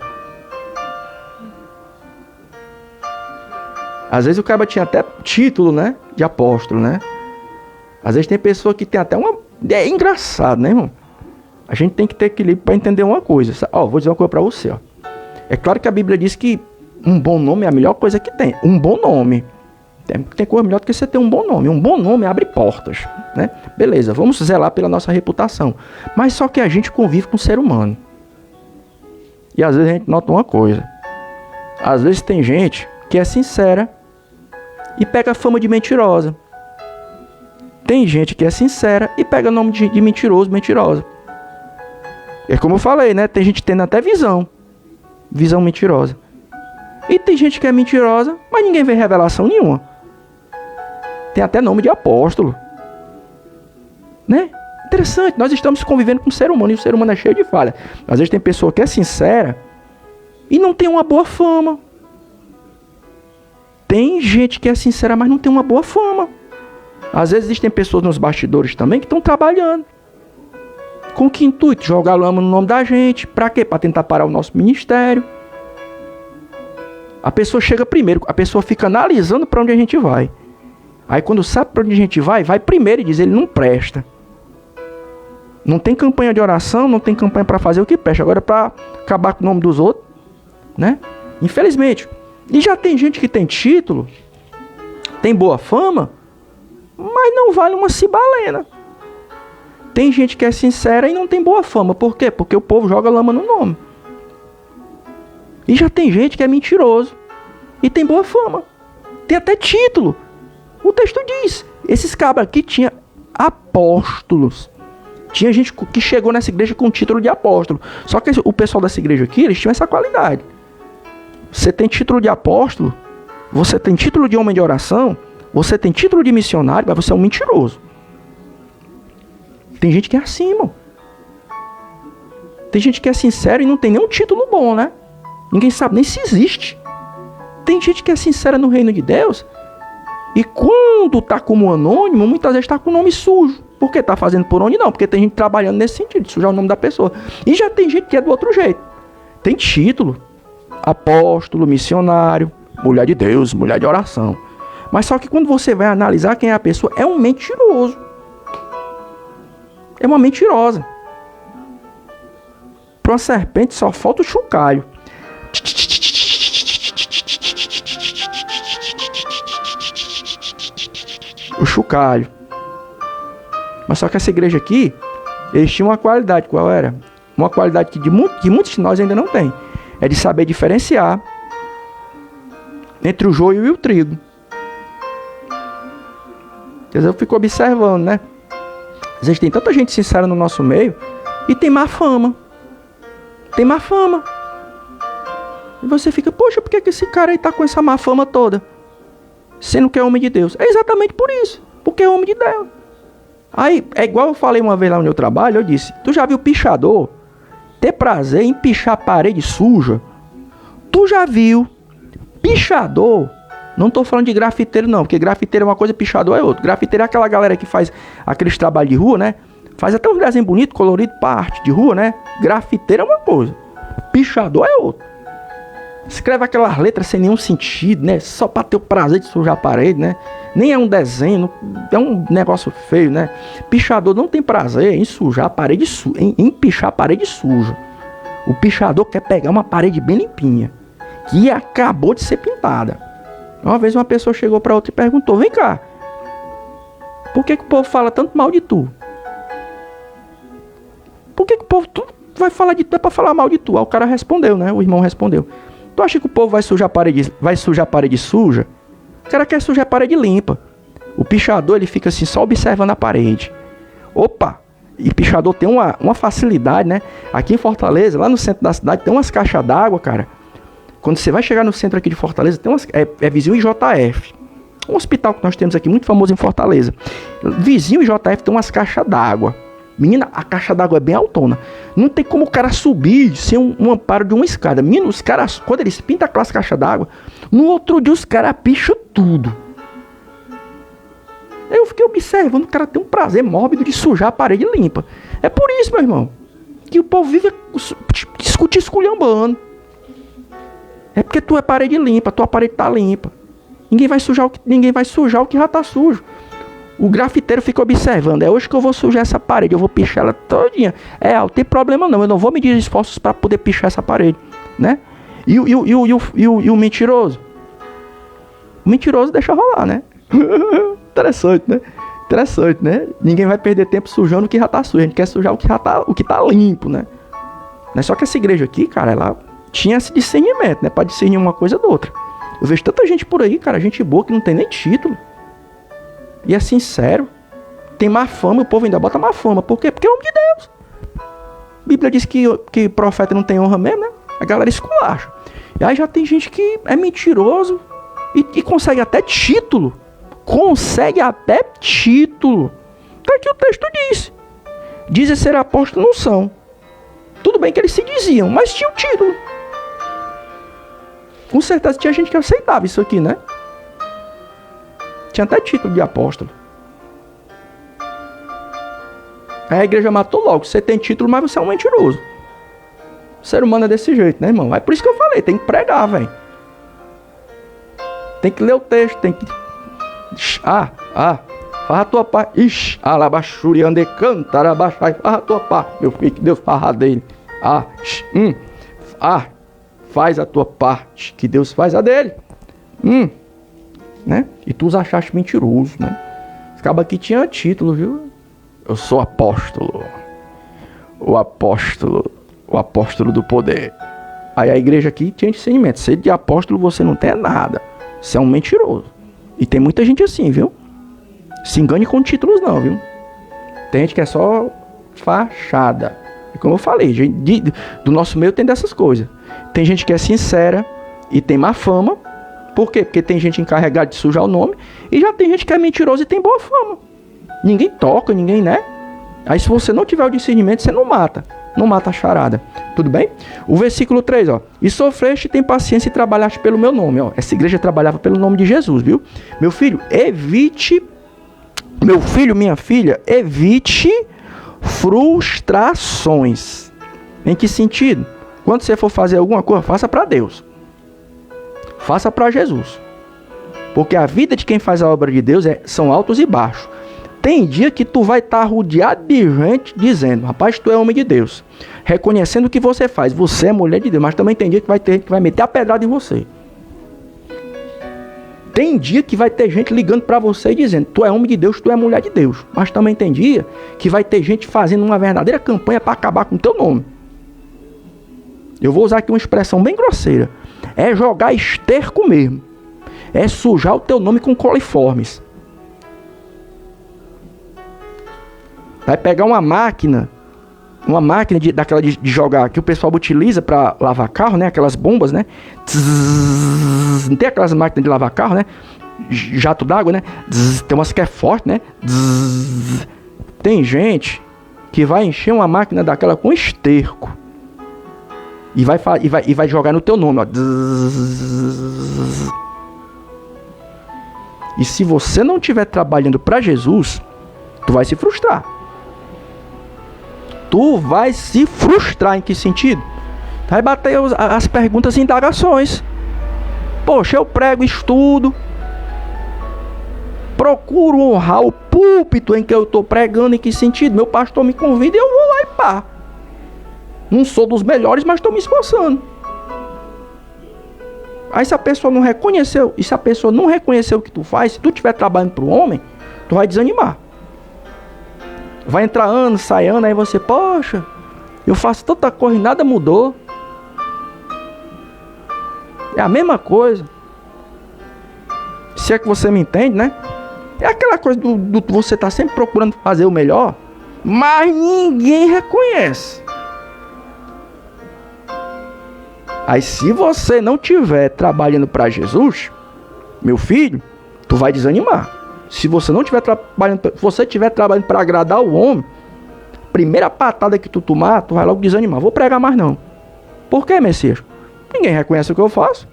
Às vezes o cara tinha até título, né, de apóstolo, né? Às vezes tem pessoa que tem até uma... É engraçado, né, irmão? A gente tem que ter equilíbrio para entender uma coisa. Vou dizer uma coisa para você, ó. É claro que a Bíblia diz que um bom nome é a melhor coisa que tem. Um bom nome. Tem coisa melhor do que você ter um bom nome. Um bom nome abre portas, né? Beleza, vamos zelar pela nossa reputação. Mas só que a gente convive com o ser humano. E às vezes a gente nota uma coisa. Às vezes tem gente que é sincera e pega a fama de mentirosa. Tem gente que é sincera e pega nome de mentiroso, mentirosa. É como eu falei, né? Tem gente tendo até visão mentirosa. E tem gente que é mentirosa, mas ninguém vê revelação nenhuma. Tem até nome de apóstolo, né? Interessante, nós estamos convivendo com o ser humano, e o ser humano é cheio de falha. Às vezes tem pessoa que é sincera e não tem uma boa fama. Tem gente que é sincera, mas não tem uma boa fama. Às vezes existem pessoas nos bastidores também que estão trabalhando. Com que intuito? Jogar lama no nome da gente. Pra quê? Pra tentar parar o nosso ministério. A pessoa chega primeiro, a pessoa fica analisando para onde a gente vai. Aí quando sabe para onde a gente vai primeiro e diz, ele não presta. Não tem campanha de oração, não tem campanha para fazer o que presta. Agora é para acabar com o nome dos outros, né? Infelizmente. E já tem gente que tem título, tem boa fama, mas não vale uma cibalena. Tem gente que é sincera e não tem boa fama. Por quê? Porque o povo joga lama no nome. E já tem gente que é mentiroso e tem boa fama. Tem até título. O texto diz, esses cabras aqui tinham apóstolos. Tinha gente que chegou nessa igreja com o título de apóstolo. Só que o pessoal dessa igreja aqui, eles tinham essa qualidade. Você tem título de apóstolo, você tem título de homem de oração, você tem título de missionário, mas você é um mentiroso. Tem gente que é assim, irmão. Tem gente que é sincero e não tem nenhum título bom, né? Ninguém sabe nem se existe. Tem gente que é sincera no reino de Deus e quando tá como anônimo, muitas vezes tá com o nome sujo. Por que tá fazendo por onde? Não, porque tem gente trabalhando nesse sentido, de sujar o nome da pessoa. E já tem gente que é do outro jeito. Tem título, apóstolo, missionário, mulher de Deus, mulher de oração. Mas só que quando você vai analisar quem é a pessoa, é um mentiroso. É uma mentirosa. Para uma serpente só falta o chocalho. O chocalho. Mas só que essa igreja aqui, eles tinham uma qualidade. Qual era? Uma qualidade que muitos de nós ainda não tem. É de saber diferenciar entre o joio e o trigo. Às vezes eu fico observando, né? Às vezes tem tanta gente sincera no nosso meio e tem má fama. Tem má fama. E você fica, poxa, por que esse cara aí tá com essa má fama toda? Sendo que é homem de Deus. É exatamente por isso. Porque é homem de Deus. Aí, é igual eu falei uma vez lá no meu trabalho, eu disse, tu já viu pichador ter prazer em pichar parede suja? Tu já viu pichador? Não tô falando de grafiteiro não, porque grafiteiro é uma coisa, pichador é outra. Grafiteiro é aquela galera que faz aqueles trabalhos de rua, né? Faz até uns desenhos bonitos, coloridos, parte de rua, né? Grafiteiro é uma coisa, pichador é outra. Escreve aquelas letras sem nenhum sentido, né? Só para ter o prazer de sujar a parede, né? Nem é um desenho, é um negócio feio, né? Pichador não tem prazer em sujar a parede suja, em pichar a parede suja. O pichador quer pegar uma parede bem limpinha, que acabou de ser pintada. Uma vez uma pessoa chegou para outra e perguntou, vem cá, por que o povo fala tanto mal de tu? Por que o povo tu vai falar de tu é para falar mal de tu? Aí o cara respondeu, né? O irmão respondeu. Tu acha que o povo vai sujar a parede suja? O cara quer sujar a parede limpa. O pichador, ele fica assim, só observando a parede. Opa! E pichador tem uma facilidade, né? Aqui em Fortaleza, lá no centro da cidade, tem umas caixas d'água, cara. Quando você vai chegar no centro aqui de Fortaleza, tem umas, é vizinho IJF. Um hospital que nós temos aqui, muito famoso em Fortaleza. Vizinho IJF tem umas caixas d'água. Menina, a caixa d'água é bem altona. Não tem como o cara subir sem um amparo de uma escada. Menina, os caras, quando eles pintam aquelas caixas d'água, no outro dia os caras picham tudo. Eu fiquei observando, o cara tem um prazer mórbido de sujar a parede limpa. É por isso, meu irmão, que o povo vive discutindo, esculhambando. É porque tua parede limpa, tua parede tá limpa. Ninguém vai sujar o que já tá sujo. O grafiteiro fica observando, é hoje que eu vou sujar essa parede, eu vou pichar ela todinha. Não tem problema não, eu não vou medir esforços para poder pichar essa parede, né? E o mentiroso? O mentiroso deixa rolar, né? Interessante, né? Interessante, né? Ninguém vai perder tempo sujando o que já tá sujo, a gente quer sujar o que tá limpo, né? Só que essa igreja aqui, cara, ela tinha esse discernimento, né? Para discernir uma coisa da outra. Eu vejo tanta gente por aí, cara, gente boa que não tem nem título. E é sincero. tem má fama, o povo ainda bota má fama. Por quê? Porque é homem de Deus. A Bíblia diz que profeta não tem honra mesmo, né? A galera esculacha. E aí já tem gente que é mentiroso e consegue até título. Consegue até título. Tá aqui o texto diz. Dizem ser apóstolos, não são. Tudo bem que eles se diziam, mas tinha um título. Com certeza tinha gente que aceitava isso aqui, né? Tinha até título de apóstolo. Aí a igreja matou logo. Você tem título, mas você é um mentiroso. O ser humano é desse jeito, né, irmão? É por isso que eu falei, tem que pregar, velho. Tem que ler o texto, tem que... faz a tua parte. Ixi, alabaxuri, ande, canta, arabaxai, faz a tua parte, meu filho, que Deus fará dele. Faz a tua parte, que Deus faz a dele. Né? E tu os achaste mentiroso, né? Acaba que tinha título, viu? Eu sou apóstolo. O apóstolo do poder. Aí a igreja aqui tinha discernimento. Ser de apóstolo você não tem nada. Você é um mentiroso. E tem muita gente assim, viu? Se engane com títulos não, viu? Tem gente que é só fachada. E como eu falei, do nosso meio tem dessas coisas. Tem gente que é sincera e tem má fama. Por quê? Porque tem gente encarregada de sujar o nome. E já tem gente que é mentiroso e tem boa fama. Ninguém toca, ninguém, né? Aí se você não tiver o discernimento, você não mata. Não mata a charada. Tudo bem? O versículo 3, ó. E sofreste, tem paciência e trabalhaste pelo meu nome, ó. Essa igreja trabalhava pelo nome de Jesus, viu? Meu filho, minha filha, evite frustrações. Em que sentido? Quando você for fazer alguma coisa, faça para Deus. Faça para Jesus. Porque a vida de quem faz a obra de Deus são altos e baixos. Tem dia que tu vai estar rodeado de gente dizendo, rapaz, tu é homem de Deus. Reconhecendo o que você faz. Você é mulher de Deus. Mas também tem dia que vai ter gente que vai meter a pedrada em você. Tem dia que vai ter gente ligando para você e dizendo, tu é homem de Deus, tu é mulher de Deus. Mas também tem dia que vai ter gente fazendo uma verdadeira campanha para acabar com o teu nome. Eu vou usar aqui uma expressão bem grosseira. É jogar esterco mesmo. É sujar o teu nome com coliformes. Vai pegar uma máquina daquela de jogar, que o pessoal utiliza para lavar carro, né? Aquelas bombas, né? Não tem aquelas máquinas de lavar carro, né? Jato d'água, né? Tem umas que é forte, né? Tem gente que vai encher uma máquina daquela com esterco. E vai jogar no teu nome, ó. E se você não estiver trabalhando para Jesus, tu vai se frustrar. Tu vai se frustrar. Em que sentido? Vai bater as perguntas e indagações. Poxa, eu prego, estudo, procuro honrar o púlpito em que eu estou pregando. Em que sentido? Meu pastor me convida e eu vou lá e pá. Não sou dos melhores, mas estou me esforçando. Aí se a pessoa não reconheceu, e se a pessoa não reconheceu o que tu faz, se tu estiver trabalhando para o homem, tu vai desanimar. Vai entrar ano, sai ano, aí você, poxa, eu faço tanta coisa e nada mudou. É a mesma coisa. Se é que você me entende, né? É aquela coisa do você tá sempre procurando fazer o melhor, mas ninguém reconhece. Aí se você não estiver trabalhando para Jesus, meu filho, tu vai desanimar. Se você não estiver trabalhando, se você estiver trabalhando para agradar o homem, primeira patada que tu tomar, tu vai logo desanimar. Vou pregar mais não. Por quê, Messias? Ninguém reconhece o que eu faço.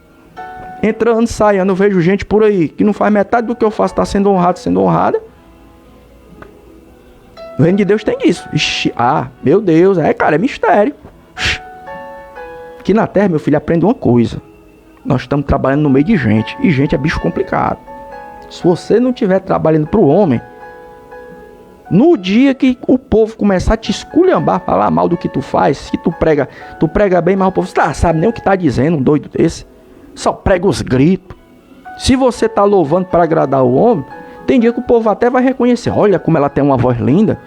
Entrando, saindo, eu vejo gente por aí que não faz metade do que eu faço, está sendo honrado, sendo honrada. O reino de Deus tem isso. Ixi, meu Deus, cara, é mistério. Aqui na terra, meu filho, aprenda uma coisa. Nós estamos trabalhando no meio de gente. E gente é bicho complicado. Se você não estiver trabalhando para o homem, no dia que o povo começar a te esculhambar, falar mal do que tu faz, que tu prega bem, mas o povo sabe nem o que está dizendo, um doido desse. Só prega os gritos. Se você está louvando para agradar o homem, tem dia que o povo até vai reconhecer. Olha como ela tem uma voz linda.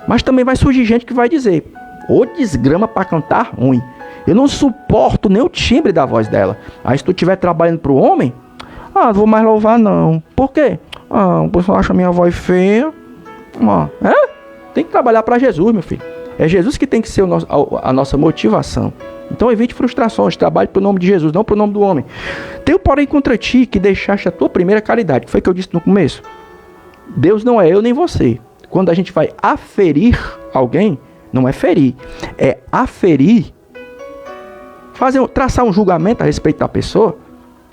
Mas também vai surgir gente que vai dizer, ô desgrama para cantar ruim. Eu não suporto nem o timbre da voz dela. Aí se tu estiver trabalhando para o homem, não vou mais louvar não. Por quê? O pessoal acha minha voz feia. Ó, tem que trabalhar para Jesus, meu filho. É Jesus que tem que ser a nossa motivação. Então evite frustrações, trabalhe para o nome de Jesus, não para o nome do homem. Tenho porém contra ti que deixaste a tua primeira caridade, que foi o que eu disse no começo. Deus não é eu nem você. Quando a gente vai aferir alguém, não é ferir, é aferir, traçar um julgamento a respeito da pessoa.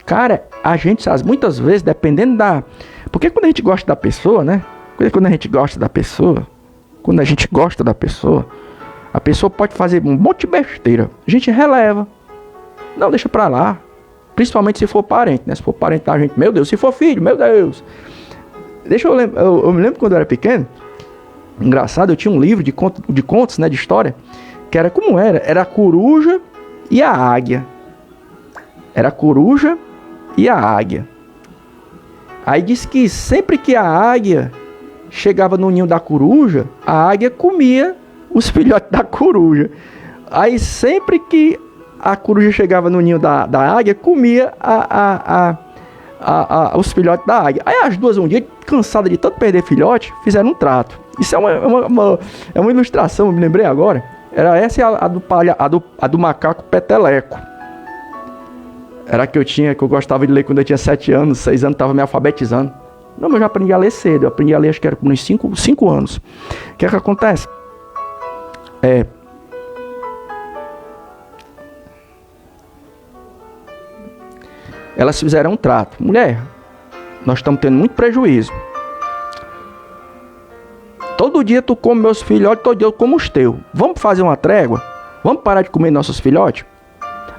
Cara, a gente muitas vezes, dependendo da... Porque quando a gente gosta da pessoa, né? Quando a gente gosta da pessoa, a pessoa pode fazer um monte de besteira. A gente releva. Não, deixa pra lá. Principalmente se for parente, né? Se for parente da gente, meu Deus. Se for filho, meu Deus. Eu me lembro quando eu era pequeno. Engraçado, eu tinha um livro de contos, né? De história. Que era como era. Era a coruja e a águia. Era a coruja e a águia. Aí diz que sempre que a águia chegava no ninho da coruja, a águia comia os filhotes da coruja. Aí sempre que a coruja chegava no ninho da águia, comia os filhotes da águia. Aí as duas um dia, cansadas de tanto perder filhote, fizeram um trato. Isso é uma ilustração, eu me lembrei agora. Era essa a do macaco peteleco. Era a que eu gostava de ler quando eu tinha 7 anos, 6 anos, estava me alfabetizando. Não, mas eu já aprendi a ler cedo. Eu aprendi a ler, acho que era com uns 5 anos. O que é que acontece? Elas fizeram um trato. Mulher, nós estamos tendo muito prejuízo. Todo dia tu come meus filhotes, todo dia eu como os teus. Vamos fazer uma trégua? Vamos parar de comer nossos filhotes?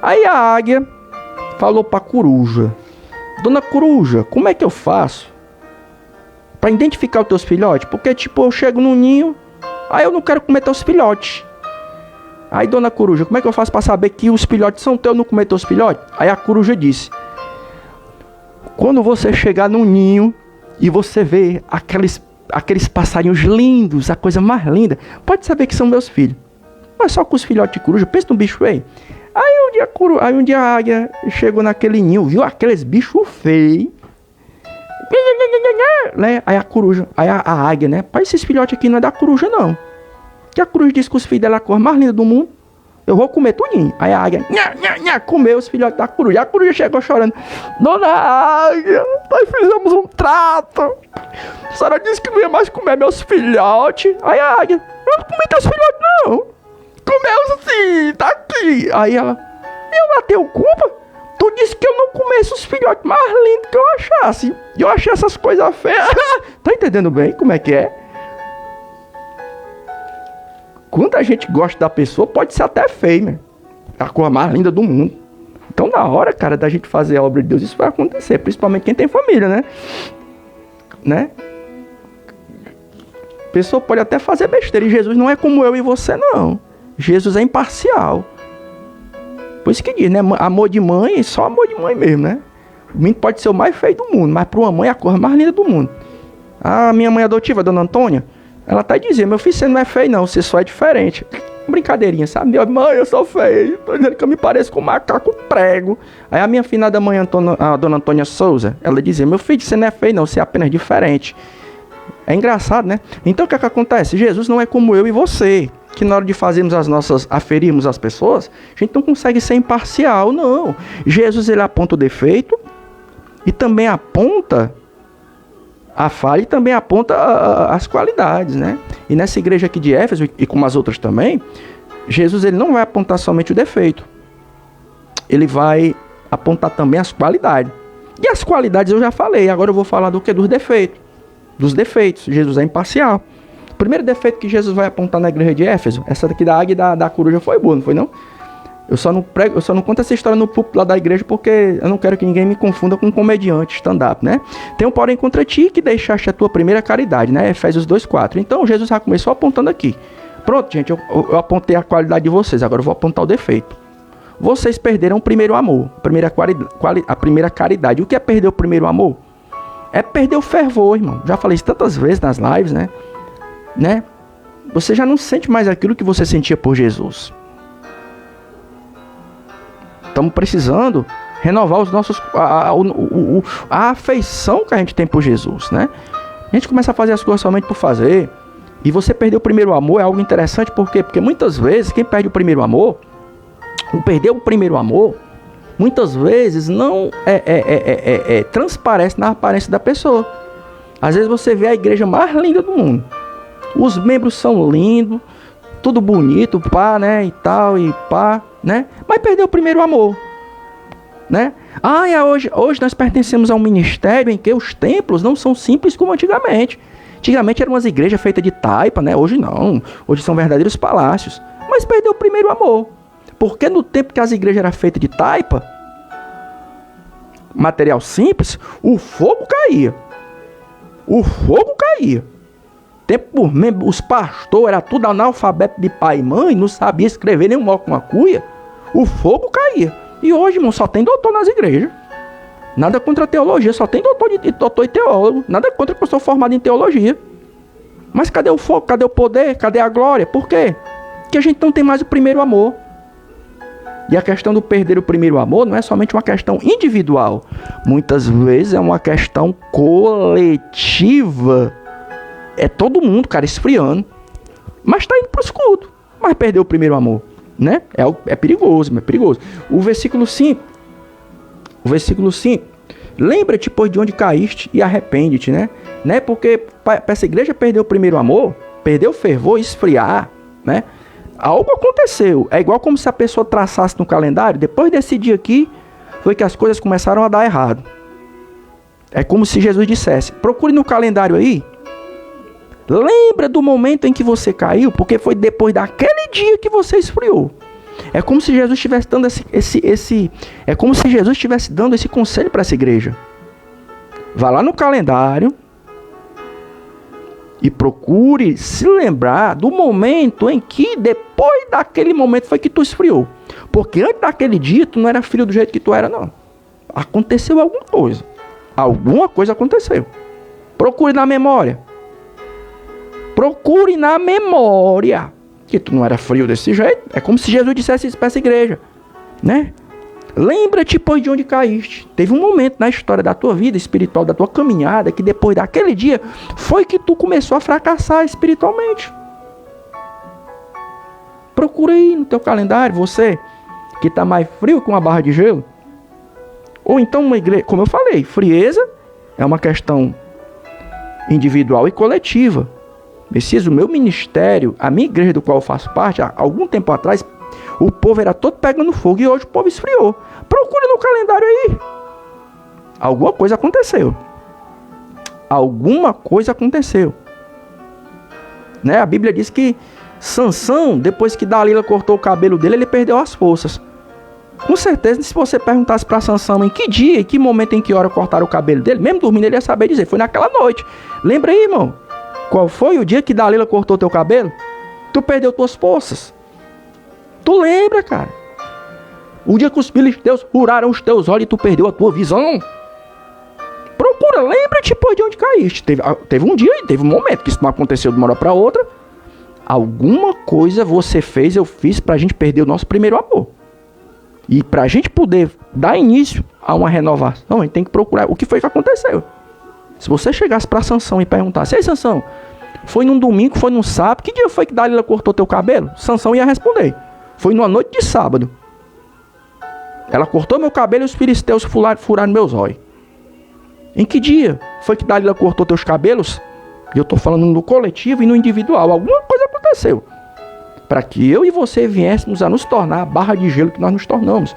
Aí a águia falou para a coruja: Dona Coruja, como é que eu faço para identificar os teus filhotes? Porque tipo, eu chego no ninho, aí eu não quero comer teus filhotes. Aí Dona Coruja, como é que eu faço para saber que os filhotes são teus e não comer teus filhotes? Aí a coruja disse: quando você chegar no ninho e você vê aqueles passarinhos lindos, a coisa mais linda, pode saber que são meus filhos. Mas só com os filhotes de coruja, pensa num bicho feio. Aí um dia a águia chegou naquele ninho, viu aqueles bichos feios, né? Aí a coruja, a águia, né? Pai, esses filhotes aqui não é da coruja, não. Que a coruja disse que os filhos dela é a cor mais linda do mundo. Eu vou comer tudinho. Aí a águia comeu os filhotes da coruja. A coruja chegou chorando: Dona Águia, nós fizemos um trato. A senhora disse que não ia mais comer meus filhotes. Aí a águia: eu não comi teus filhotes, não. Comeu sim, tá aqui. Aí ela: eu não tenho culpa? Tu disse que eu não comesse os filhotes mais lindos que eu achasse. E eu achei essas coisas feias. Tá entendendo bem como é que é? Quando a gente gosta da pessoa, pode ser até feio, né? A cor mais linda do mundo. Então, na hora, cara, da gente fazer a obra de Deus, isso vai acontecer. Principalmente quem tem família, né? A pessoa pode até fazer besteira. E Jesus não é como eu e você, não. Jesus é imparcial. Por isso que diz, né? Amor de mãe, só amor de mãe mesmo, né? O menino pode ser o mais feio do mundo, mas para uma mãe é a cor mais linda do mundo. A minha mãe adotiva, Dona Antônia, ela tá dizendo: meu filho, você não é feio não, você só é diferente. Brincadeirinha, sabe? Minha mãe, eu sou feio, tô dizendo que eu me pareço com um macaco prego. Aí a minha finada mãe, a Dona Antônia Souza, ela dizia: meu filho, você não é feio não, você é apenas diferente. É engraçado, né? Então o que é que acontece? Jesus não é como eu e você, que na hora de fazermos aferirmos as pessoas, a gente não consegue ser imparcial, não. Jesus, ele aponta o defeito e também aponta a falha e também aponta as qualidades, né? E nessa igreja aqui de Éfeso, e como as outras também, Jesus, ele não vai apontar somente o defeito. Ele vai apontar também as qualidades. E as qualidades eu já falei, agora eu vou falar do que? Dos defeitos. Dos defeitos. Jesus é imparcial. O primeiro defeito que Jesus vai apontar na igreja de Éfeso, essa daqui da águia e da coruja foi boa, não foi não? Eu só não conto essa história no púlpito lá da igreja porque eu não quero que ninguém me confunda com um comediante stand-up, né? Tem um porém contra ti que deixaste a tua primeira caridade, né? Efésios 2:4. Então Jesus já começou apontando aqui. Pronto, gente, eu apontei a qualidade de vocês, agora eu vou apontar o defeito. Vocês perderam o primeiro amor, a primeira caridade. O que é perder o primeiro amor? É perder o fervor, irmão. Já falei isso tantas vezes nas lives, né? Você já não sente mais aquilo que você sentia por Jesus. Estamos precisando renovar os nossos a afeição que a gente tem por Jesus, né? A gente começa a fazer as coisas somente por fazer. E você perder o primeiro amor é algo interessante, por quê? Porque muitas vezes quem perde o primeiro amor, ou perdeu o primeiro amor, muitas vezes não transparece na aparência da pessoa. Às vezes você vê a igreja mais linda do mundo. Os membros são lindos, tudo bonito, pá, né, e tal, e pá, né? Mas perdeu o primeiro amor, né? Hoje nós pertencemos a um ministério em que os templos não são simples como antigamente. Antigamente eram umas igrejas feitas de taipa, né? Hoje não. Hoje são verdadeiros palácios. Mas perdeu o primeiro amor. Porque no tempo que as igrejas eram feitas de taipa, material simples, o fogo caía. O fogo caía. Tempo por membro, os pastores eram tudo analfabeto de pai e mãe, não sabia escrever nem um mó com uma cuia. O fogo caía. E hoje, irmão, só tem doutor nas igrejas. Nada contra a teologia, só tem doutor e teólogo. Nada contra que eu sou formado em teologia. Mas cadê o fogo? Cadê o poder? Cadê a glória? Por quê? Porque a gente não tem mais o primeiro amor. E a questão do perder o primeiro amor não é somente uma questão individual. Muitas vezes é uma questão coletiva. É todo mundo, cara, esfriando. Mas está indo para o escudo. Mas perdeu o primeiro amor, né? É perigoso, é perigoso. O versículo 5. Lembra-te, pois, de onde caíste e arrepende-te, né? Porque para essa igreja perder o primeiro amor, perder o fervor, esfriar, né? Algo aconteceu. É igual como se a pessoa traçasse no calendário. Depois desse dia aqui, foi que as coisas começaram a dar errado. É como se Jesus dissesse, procure no calendário aí. Lembra do momento em que você caiu, porque foi depois daquele dia que você esfriou. É como se Jesus estivesse dando é como se Jesus estivesse dando esse conselho para essa igreja. Vá lá no calendário e procure se lembrar do momento em que depois daquele momento foi que tu esfriou. Porque antes daquele dia tu não era frio do jeito que tu era, não. Aconteceu alguma coisa. Alguma coisa aconteceu. Procure na memória. Procure na memória. Que tu não era frio desse jeito. É como se Jesus dissesse isso para essa igreja, né? Lembra-te, pois, de onde caíste. Teve um momento na história da tua vida espiritual, da tua caminhada, que depois daquele dia foi que tu começou a fracassar espiritualmente. Procura aí no teu calendário, você que está mais frio que uma barra de gelo. Ou então uma igreja, como eu falei, frieza é uma questão individual e coletiva. Messias, o meu ministério, a minha igreja do qual eu faço parte, há algum tempo atrás, o povo era todo pegando fogo e hoje o povo esfriou. Procura no calendário aí. Alguma coisa aconteceu. Alguma coisa aconteceu. Né? A Bíblia diz que Sansão, depois que Dalila cortou o cabelo dele, ele perdeu as forças. Com certeza, se você perguntasse para Sansão em que dia, em que momento, em que hora cortaram o cabelo dele, mesmo dormindo ele ia saber dizer, foi naquela noite. Lembra aí, irmão? Qual foi o dia que Dalila cortou teu cabelo? Tu perdeu tuas forças. Tu lembra, cara? O dia que os filisteus furaram os teus olhos e tu perdeu a tua visão. Procura, lembra-te, pois, de onde caíste. Teve um dia e teve um momento que isso não aconteceu de uma hora para outra. Alguma coisa você fez, eu fiz pra gente perder o nosso primeiro amor. E pra gente poder dar início a uma renovação, a gente tem que procurar o que foi que aconteceu. Se você chegasse para Sansão e perguntasse, ei Sansão, foi num domingo, foi num sábado, que dia foi que Dalila cortou teu cabelo? Sansão ia responder, foi numa noite de sábado. Ela cortou meu cabelo e os filisteus furaram meus olhos. Em que dia foi que Dalila cortou teus cabelos? E eu estou falando no coletivo e no individual. Alguma coisa aconteceu para que eu e você viéssemos a nos tornar a barra de gelo que nós nos tornamos.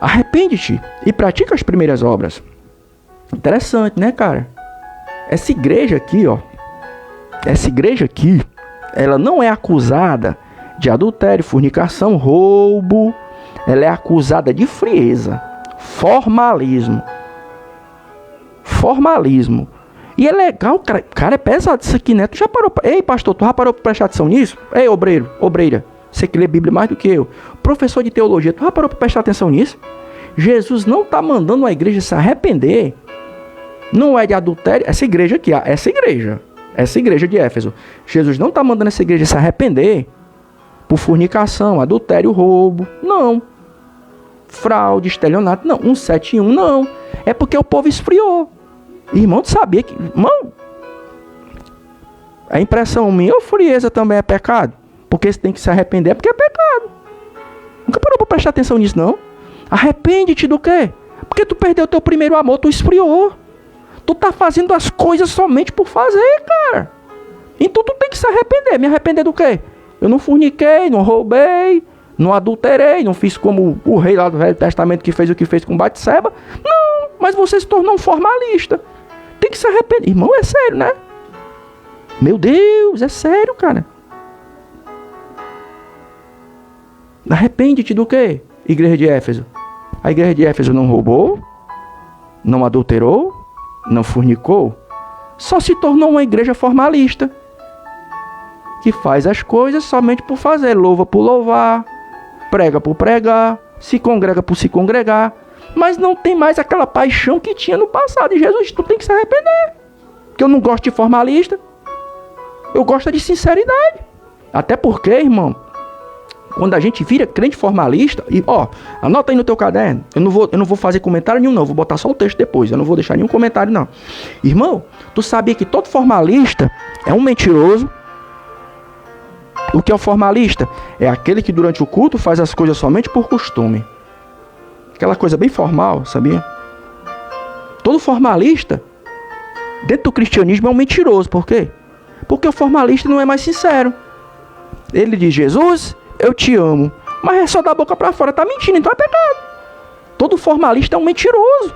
Arrepende-te e pratica as primeiras obras. Interessante, né, cara? Essa igreja aqui, ó. Essa igreja aqui, ela não é acusada de adultério, fornicação, roubo. Ela é acusada de frieza, formalismo. Formalismo. E é legal, cara, é pesado isso aqui, né? Tu já parou... Ei, pastor, tu já parou pra prestar atenção nisso? Ei, obreira, você que lê Bíblia mais do que eu. Professor de teologia, tu já parou pra prestar atenção nisso? Jesus não tá mandando a igreja se arrepender. Não é de adultério. Essa igreja aqui, essa igreja de Éfeso. Jesus não tá mandando essa igreja se arrepender por fornicação, adultério, roubo. Não. Fraude, estelionato. Não. 171, não. É porque o povo esfriou. Irmão, tu sabia que... Irmão, A impressão minha ou frieza também é pecado? Porque você tem que se arrepender porque é pecado. Nunca parou para prestar atenção nisso, não? Arrepende-te do quê? Porque tu perdeu teu primeiro amor, tu esfriou. Tu tá fazendo as coisas somente por fazer, cara. Então tu tem que se arrepender. Me arrepender do quê? Eu não forniquei, não roubei, não adulterei, não fiz como o rei lá do Velho Testamento que fez o que fez com Batseba. Não, mas você se tornou um formalista. Tem que se arrepender. Irmão, é sério, né? Meu Deus, é sério, cara. Arrepende-te do quê? Igreja de Éfeso. A igreja de Éfeso não roubou, não adulterou, não fornicou. Só se tornou uma igreja formalista. Que faz as coisas somente por fazer. Louva por louvar, prega por pregar, se congrega por se congregar. Mas não tem mais aquela paixão que tinha no passado. E Jesus, tu tem que se arrepender. Porque eu não gosto de formalista. Eu gosto de sinceridade. Até porque, irmão, quando a gente vira crente formalista, e ó, anota aí no teu caderno. Eu não vou fazer comentário nenhum, não. Vou botar só o texto depois. Eu não vou deixar nenhum comentário, não. Irmão, tu sabia que todo formalista é um mentiroso? O que é o formalista? É aquele que durante o culto faz as coisas somente por costume. Aquela coisa bem formal, sabia? Todo formalista, dentro do cristianismo, é um mentiroso. Por quê? Porque o formalista não é mais sincero. Ele diz, Jesus, eu te amo. Mas é só da boca para fora. Tá mentindo, então é pecado. Todo formalista é um mentiroso.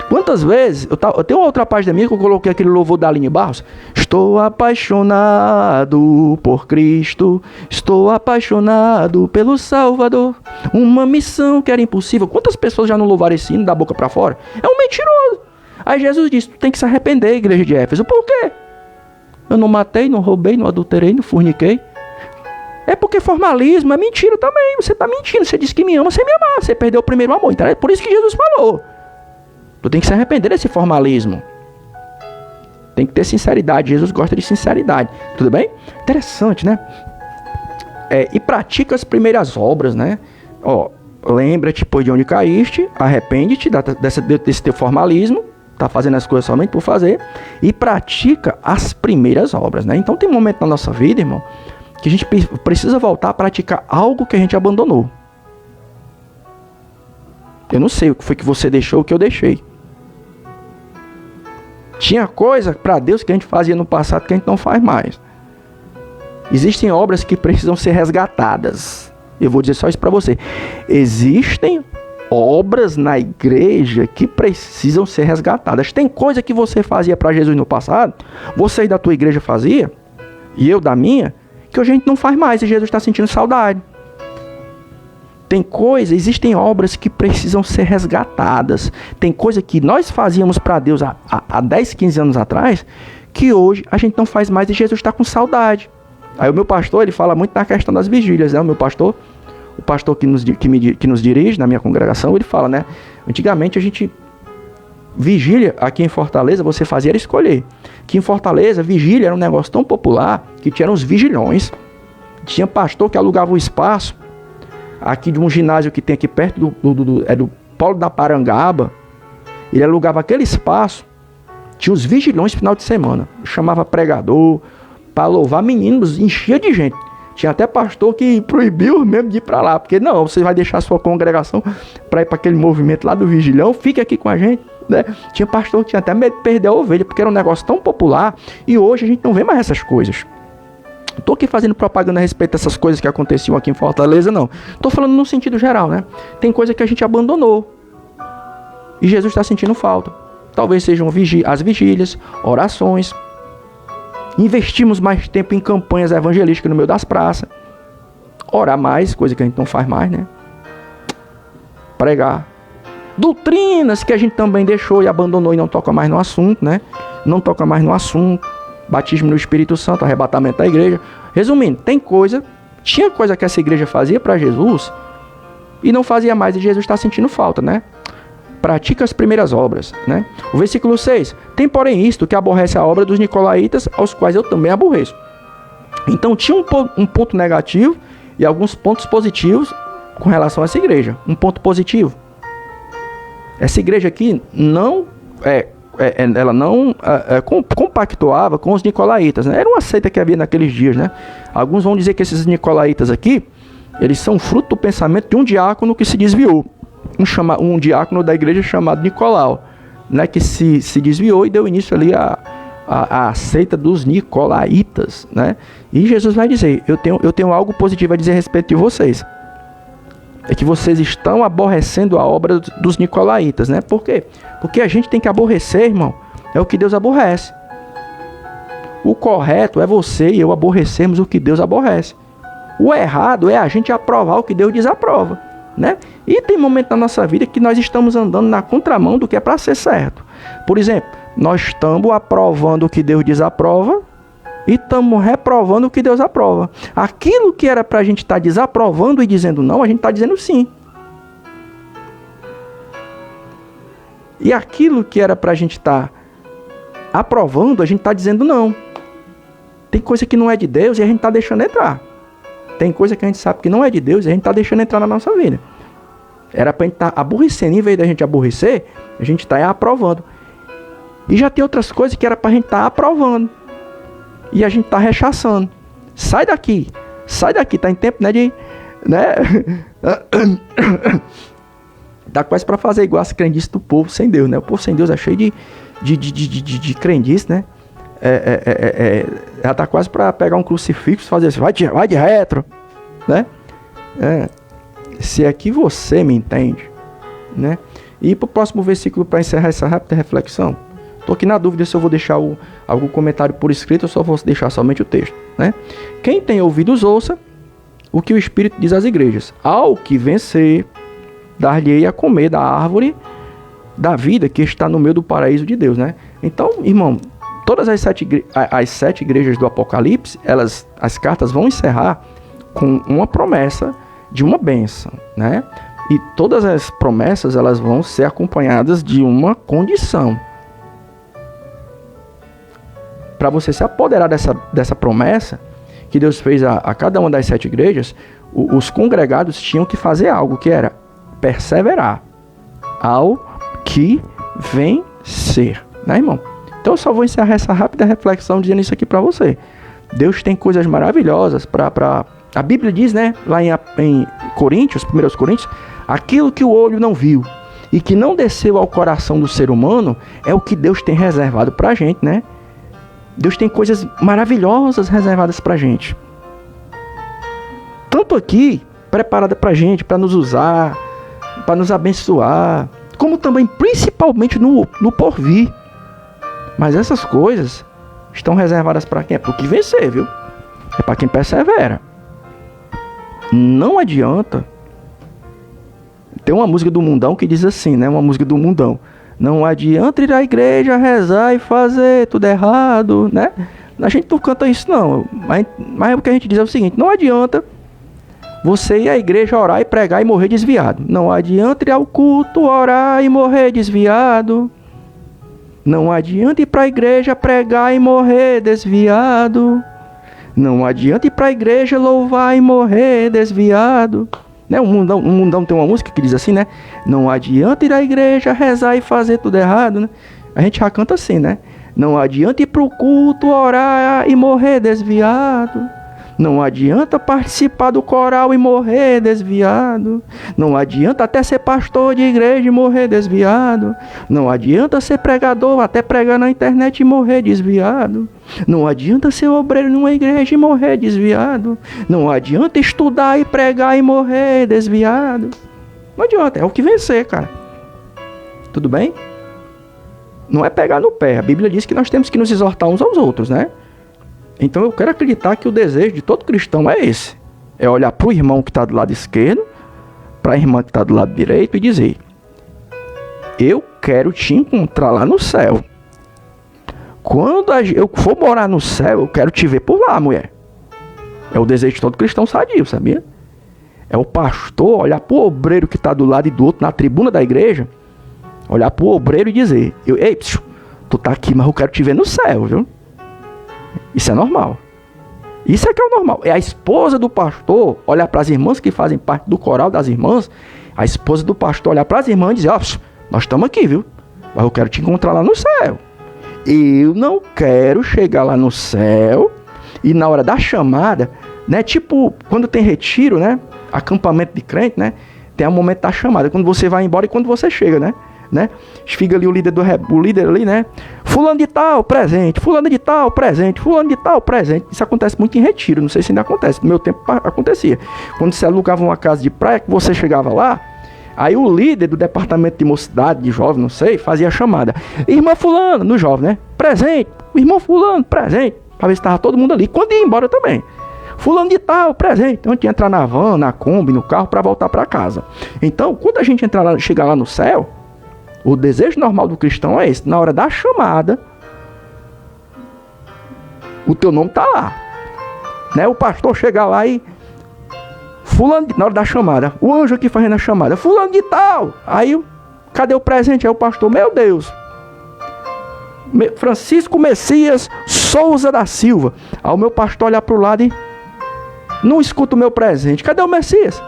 Quantas vezes, eu tenho outra página minha que eu coloquei aquele louvor da Aline Barros. Estou apaixonado por Cristo, estou apaixonado pelo Salvador, uma missão que era impossível. Quantas pessoas já não louvaram esse hino da boca para fora? É um mentiroso. Aí Jesus disse, tu tem que se arrepender, igreja de Éfeso. Por quê? Eu não matei, não roubei, não adulterei, não forniquei. É porque formalismo é mentira também. Você está mentindo, você disse que me ama sem me amar. Você perdeu o primeiro amor. Então é por isso que Jesus falou. Tu tem que se arrepender desse formalismo. Tem que ter sinceridade. Jesus gosta de sinceridade. Tudo bem? Interessante, né? E pratica as primeiras obras, né? Ó, lembra-te, pois, de onde caíste. Arrepende-te desse teu formalismo. Tá fazendo as coisas somente por fazer. E pratica as primeiras obras, né? Então tem um momento na nossa vida, irmão, que a gente precisa voltar a praticar algo que a gente abandonou. Eu não sei o que foi que você deixou, o que eu deixei. Tinha coisa para Deus que a gente fazia no passado que a gente não faz mais. Existem obras que precisam ser resgatadas. Eu vou dizer só isso para você. Existem obras na igreja que precisam ser resgatadas. Tem coisa que você fazia para Jesus no passado, você da tua igreja fazia, e eu da minha, que hoje a gente não faz mais e Jesus está sentindo saudade. Tem coisa, existem obras que precisam ser resgatadas. Tem coisa que nós fazíamos para Deus há 10, 15 anos atrás, que hoje a gente não faz mais e Jesus está com saudade. Aí o meu pastor, ele fala muito na questão das vigílias, né? O meu pastor, o pastor que nos dirige na minha congregação, ele fala, né? Antigamente a gente, vigília aqui em Fortaleza, você fazia era escolher. Que em Fortaleza, vigília era um negócio tão popular que tinha uns vigilhões. Tinha pastor que alugava o espaço aqui de um ginásio que tem aqui perto do Polo da Parangaba. Ele alugava aquele espaço, tinha os vigilhões no final de semana, chamava pregador para louvar, meninos, enchia de gente. Tinha até pastor que proibiu mesmo de ir para lá, porque não, você vai deixar a sua congregação para ir para aquele movimento lá do vigilhão, fique aqui com a gente, né? Tinha pastor que tinha até medo de perder a ovelha, porque era um negócio tão popular, e hoje a gente não vê mais essas coisas. Não estou aqui fazendo propaganda a respeito dessas coisas que aconteciam aqui em Fortaleza, não. Estou falando no sentido geral, né? Tem coisa que a gente abandonou. E Jesus está sentindo falta. Talvez sejam as vigílias, orações. Investimos mais tempo em campanhas evangelísticas no meio das praças. Orar mais, coisa que a gente não faz mais, né? Pregar. Doutrinas que a gente também deixou e abandonou e não toca mais no assunto, né? Não toca mais no assunto. Batismo no Espírito Santo, arrebatamento da igreja. Resumindo, tinha coisa que essa igreja fazia para Jesus e não fazia mais, e Jesus está sentindo falta, né? Pratica as primeiras obras, né? O versículo 6. Tem, porém, isto que aborrece a obra dos nicolaítas, aos quais eu também aborreço. Então tinha um ponto negativo e alguns pontos positivos com relação a essa igreja. Um ponto positivo. Essa igreja aqui não ela não compactuava com os nicolaítas, né? Era uma seita que havia naqueles dias, né? Alguns vão dizer que esses nicolaítas aqui, eles são fruto do pensamento de um diácono que se desviou. Um diácono da igreja chamado Nicolau, né? Que se desviou e deu início ali a seita dos nicolaítas, né? E Jesus vai dizer, eu tenho algo positivo a dizer a respeito de vocês. É que vocês estão aborrecendo a obra dos nicolaítas, né? Por quê? Porque a gente tem que aborrecer, irmão. É o que Deus aborrece. O correto é você e eu aborrecermos o que Deus aborrece. O errado é a gente aprovar o que Deus desaprova, né? E tem momento na nossa vida que nós estamos andando na contramão do que é para ser certo. Por exemplo, nós estamos aprovando o que Deus desaprova e estamos reprovando o que Deus aprova. Aquilo que era para a gente estar desaprovando e dizendo não, a gente está dizendo sim. E aquilo que era para a gente estar aprovando, a gente está dizendo não. Tem coisa que não é de Deus e a gente está deixando entrar. Tem coisa que a gente sabe que não é de Deus e a gente está deixando entrar na nossa vida. Era para a gente estar aborrecendo, em vez da gente aborrecer, a gente está aprovando. E já tem outras coisas que era para a gente estar aprovando. E a gente está rechaçando. Sai daqui, tá em tempo, né, dá quase para fazer igual as crendices do povo sem Deus, né? O povo sem Deus é cheio de crendices, né? Ela tá quase para pegar um crucifixo e fazer assim, vai de retro, né? Se é que você me entende, né? E para o próximo versículo, para encerrar essa rápida reflexão, estou aqui na dúvida se eu vou deixar algum comentário por escrito ou só vou deixar somente o texto, né? Quem tem ouvidos, ouça o que o Espírito diz às igrejas. Ao que vencer, dar-lhe-ei a comer da árvore da vida que está no meio do paraíso de Deus, né? Então, irmão, todas as sete igrejas do Apocalipse, as cartas vão encerrar com uma promessa de uma bênção, né? E todas as promessas, elas vão ser acompanhadas de uma condição. Para você se apoderar dessa promessa que Deus fez a cada uma das 7 igrejas, os congregados tinham que fazer algo, que era perseverar ao que vencer, né, irmão? Então eu só vou encerrar essa rápida reflexão dizendo isso aqui para você. Deus tem coisas maravilhosas para... A Bíblia diz, né, lá em Coríntios, 1 Coríntios, aquilo que o olho não viu e que não desceu ao coração do ser humano é o que Deus tem reservado para a gente, né? Deus tem coisas maravilhosas reservadas para a gente. Tanto aqui, preparada para a gente, para nos usar, para nos abençoar, como também, principalmente no porvir. Mas essas coisas estão reservadas para quem? É para o que vencer, viu? É para quem persevera. Não adianta. Tem uma música do Mundão que diz assim, né? Uma música do Mundão. Não adianta ir à igreja, rezar e fazer tudo errado, né? A gente não canta isso, não. Mas o que a gente diz é o seguinte: não adianta você ir à igreja, orar e pregar e morrer desviado. Não adianta ir ao culto, orar e morrer desviado. Não adianta ir para a igreja, pregar e morrer desviado. Não adianta ir para a igreja, louvar e morrer desviado. Né? O Mundão tem uma música que diz assim, né? Não adianta ir à igreja, rezar e fazer tudo errado, né? A gente já canta assim, né? Não adianta ir para o culto, orar e morrer desviado. Não adianta participar do coral e morrer desviado. Não adianta até ser pastor de igreja e morrer desviado. Não adianta ser pregador, até pregar na internet e morrer desviado. Não adianta ser obreiro numa igreja e morrer desviado. Não adianta estudar e pregar e morrer desviado. Não adianta, é o que vencer, cara. Tudo bem? Não é pegar no pé. A Bíblia diz que nós temos que nos exortar uns aos outros, né? Então eu quero acreditar que o desejo de todo cristão é esse. É olhar para o irmão que está do lado esquerdo, para a irmã que está do lado direito e dizer: eu quero te encontrar lá no céu. Quando eu for morar no céu, eu quero te ver por lá, mulher. É o desejo de todo cristão sadio, sabia? É o pastor olhar para o obreiro que está do lado e do outro na tribuna da igreja, olhar para o obreiro e dizer: ei, tu tá aqui, mas eu quero te ver no céu, viu? Isso é normal. Isso é que é o normal. É a esposa do pastor olhar para as irmãs que fazem parte do coral das irmãs. A esposa do pastor olhar para as irmãs e dizer: nós estamos aqui, viu? mas eu quero te encontrar lá no céu. Eu não quero chegar lá no céu e na hora da chamada, né? Tipo, quando tem retiro, né? Acampamento de crente, né? Tem o momento da chamada, quando você vai embora e quando você chega, né? Fica ali o líder ali, né? Fulano de tal, presente. Fulano de tal, presente. Fulano de tal, presente. Isso acontece muito em retiro, não sei se ainda acontece. No meu tempo acontecia. Quando você alugava uma casa de praia, que você chegava lá, aí o líder do departamento de mocidade, de jovem, não sei, fazia a chamada. Irmã fulano, no jovem, né? Presente. O irmão fulano, presente. Pra ver se estava todo mundo ali. Quando ia embora também. Fulano de tal, presente. Então a gente ia entrar na van, na Kombi, no carro para voltar para casa. Então, quando a gente chegar lá no céu, o desejo normal do cristão é esse. Na hora da chamada, o teu nome tá lá. Né? O pastor chegar lá e... na hora da chamada, o anjo aqui fazendo a chamada, fulano de tal. Aí, cadê o presente? Aí o pastor, meu Deus, Francisco Messias Souza da Silva. Aí o meu pastor olha pro lado e não escuta o meu presente. Cadê o Messias?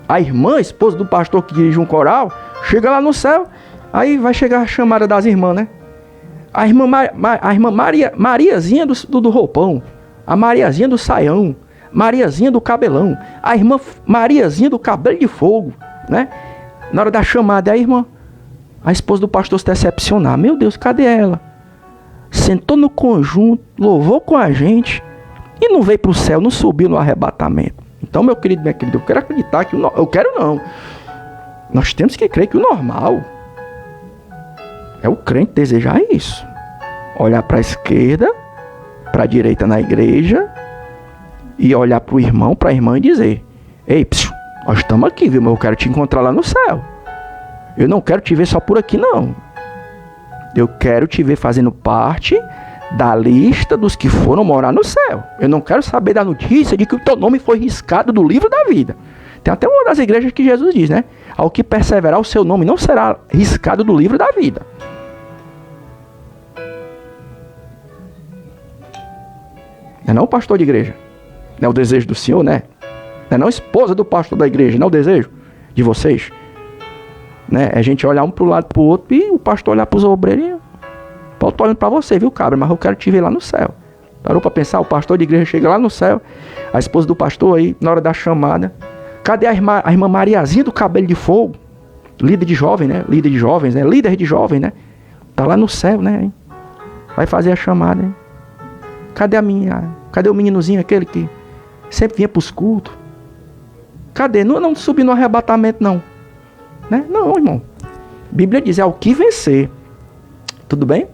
A irmã, esposa do pastor que dirige um coral, chega lá no céu, aí vai chegar a chamada das irmãs, né? A irmã Mariazinha do roupão, a Mariazinha do saião, Mariazinha do cabelão, a irmã Mariazinha do cabelo de fogo, né? Na hora da chamada, a esposa do pastor se decepcionar. Meu Deus, cadê ela? Sentou no conjunto, louvou com a gente e não veio para o céu, não subiu no arrebatamento. Então, meu querido, minha querida, eu quero acreditar que eu quero não. Nós temos que crer que o normal é o crente desejar isso. Olhar para a esquerda, para a direita na igreja e olhar para o irmão, para a irmã e dizer: ei, nós estamos aqui, viu? Mas eu quero te encontrar lá no céu. Eu não quero te ver só por aqui, não. Eu quero te ver fazendo parte da lista dos que foram morar no céu. Eu não quero saber da notícia de que o teu nome foi riscado do livro da vida. Tem até uma das igrejas que Jesus diz, né? Ao que perseverar, o seu nome não será riscado do livro da vida. Não é não o pastor de igreja? Não é o desejo do Senhor, né? Não é não a esposa do pastor da igreja? Não é o desejo de vocês? Né? É a gente olhar um pro lado pro outro e o pastor olhar pros obreiros. Paulo, tô olhando pra você, viu, cabra? Mas eu quero te ver lá no céu. Parou pra pensar? O pastor de igreja chega lá no céu, a esposa do pastor aí, na hora da chamada. Cadê a irmã Mariazinha do cabelo de fogo? Líder de jovem, né? Líder de jovens, né? Líder de jovem, né? Tá lá no céu, né? Vai fazer a chamada, hein? Cadê o meninozinho aquele que sempre vinha pros cultos? Cadê? Não subiu no arrebatamento, não. Né? Não, irmão. A Bíblia diz, é o que vencer. Tudo bem?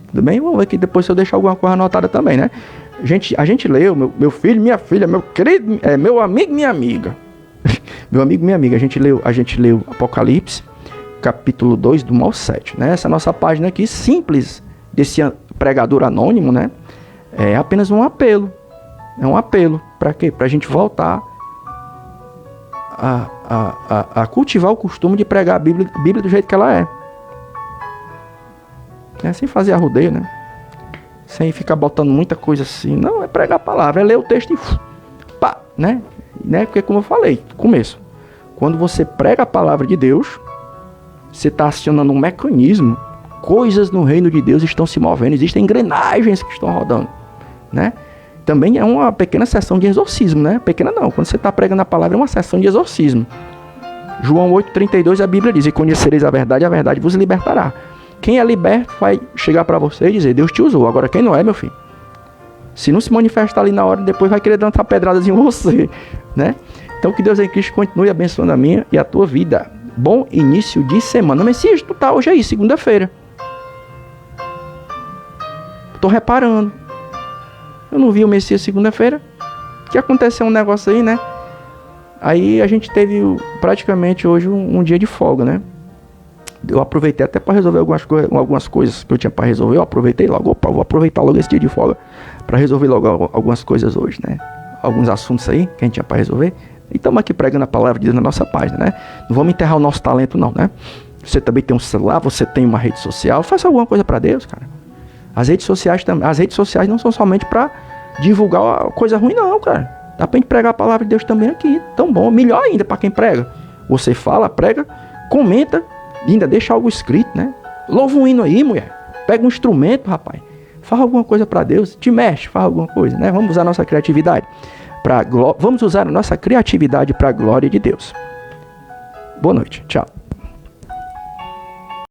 Tudo bem? Vamos ver aqui depois se eu deixar alguma coisa anotada também, né? A gente leu, meu filho, minha filha, meu querido, meu amigo, minha amiga. Meu amigo, minha amiga, a gente leu Apocalipse, capítulo 2, do 1 ao 7, né? Essa nossa página aqui, simples, desse pregador anônimo, né? É apenas um apelo. É um apelo. Para quê? Para a gente voltar a cultivar o costume de pregar a Bíblia do jeito que ela é. Sem fazer arrudeio, né? Sem ficar botando muita coisa assim. Não, é pregar a palavra, é ler o texto e pá, né? Porque como eu falei no começo, quando você prega a palavra de Deus, você está acionando um mecanismo, coisas no reino de Deus estão se movendo, existem engrenagens que estão rodando, né? Também é uma pequena sessão de exorcismo, né? Pequena não, quando você está pregando a palavra é uma sessão de exorcismo. João 8,32 a Bíblia diz, e conhecereis a verdade vos libertará. Quem é liberto vai chegar para você e dizer, Deus te usou. Agora quem não é, meu filho, se não se manifestar ali na hora, depois vai querer dar uma pedradas em você, né? Então que Deus em Cristo continue abençoando a minha e a tua vida. Bom início de semana. Messias, tu tá hoje aí, segunda-feira. Tô reparando. Eu não vi o Messias segunda-feira. Que aconteceu um negócio aí, né? Aí a gente teve praticamente hoje um dia de folga, né? Eu aproveitei até para resolver algumas coisas que eu tinha para resolver. Eu aproveitei logo, opa, vou aproveitar logo esse dia de folga para resolver logo algumas coisas hoje, né? Alguns assuntos aí que a gente tinha para resolver. E estamos aqui pregando a palavra de Deus na nossa página, né? Não vamos enterrar o nosso talento não, né? Você também tem um celular, você tem uma rede social, faça alguma coisa para Deus, cara. As redes sociais não são somente para divulgar coisa ruim não, cara. Dá pra gente pregar a palavra de Deus também aqui. Tão bom. Melhor ainda para quem prega. Você fala, prega, comenta, e ainda deixa algo escrito, né? Louva um hino aí, mulher. Pega um instrumento, rapaz. Faz alguma coisa para Deus. Te mexe, faz alguma coisa, né? Vamos usar nossa criatividade. Vamos usar a nossa criatividade para a glória de Deus. Boa noite. Tchau.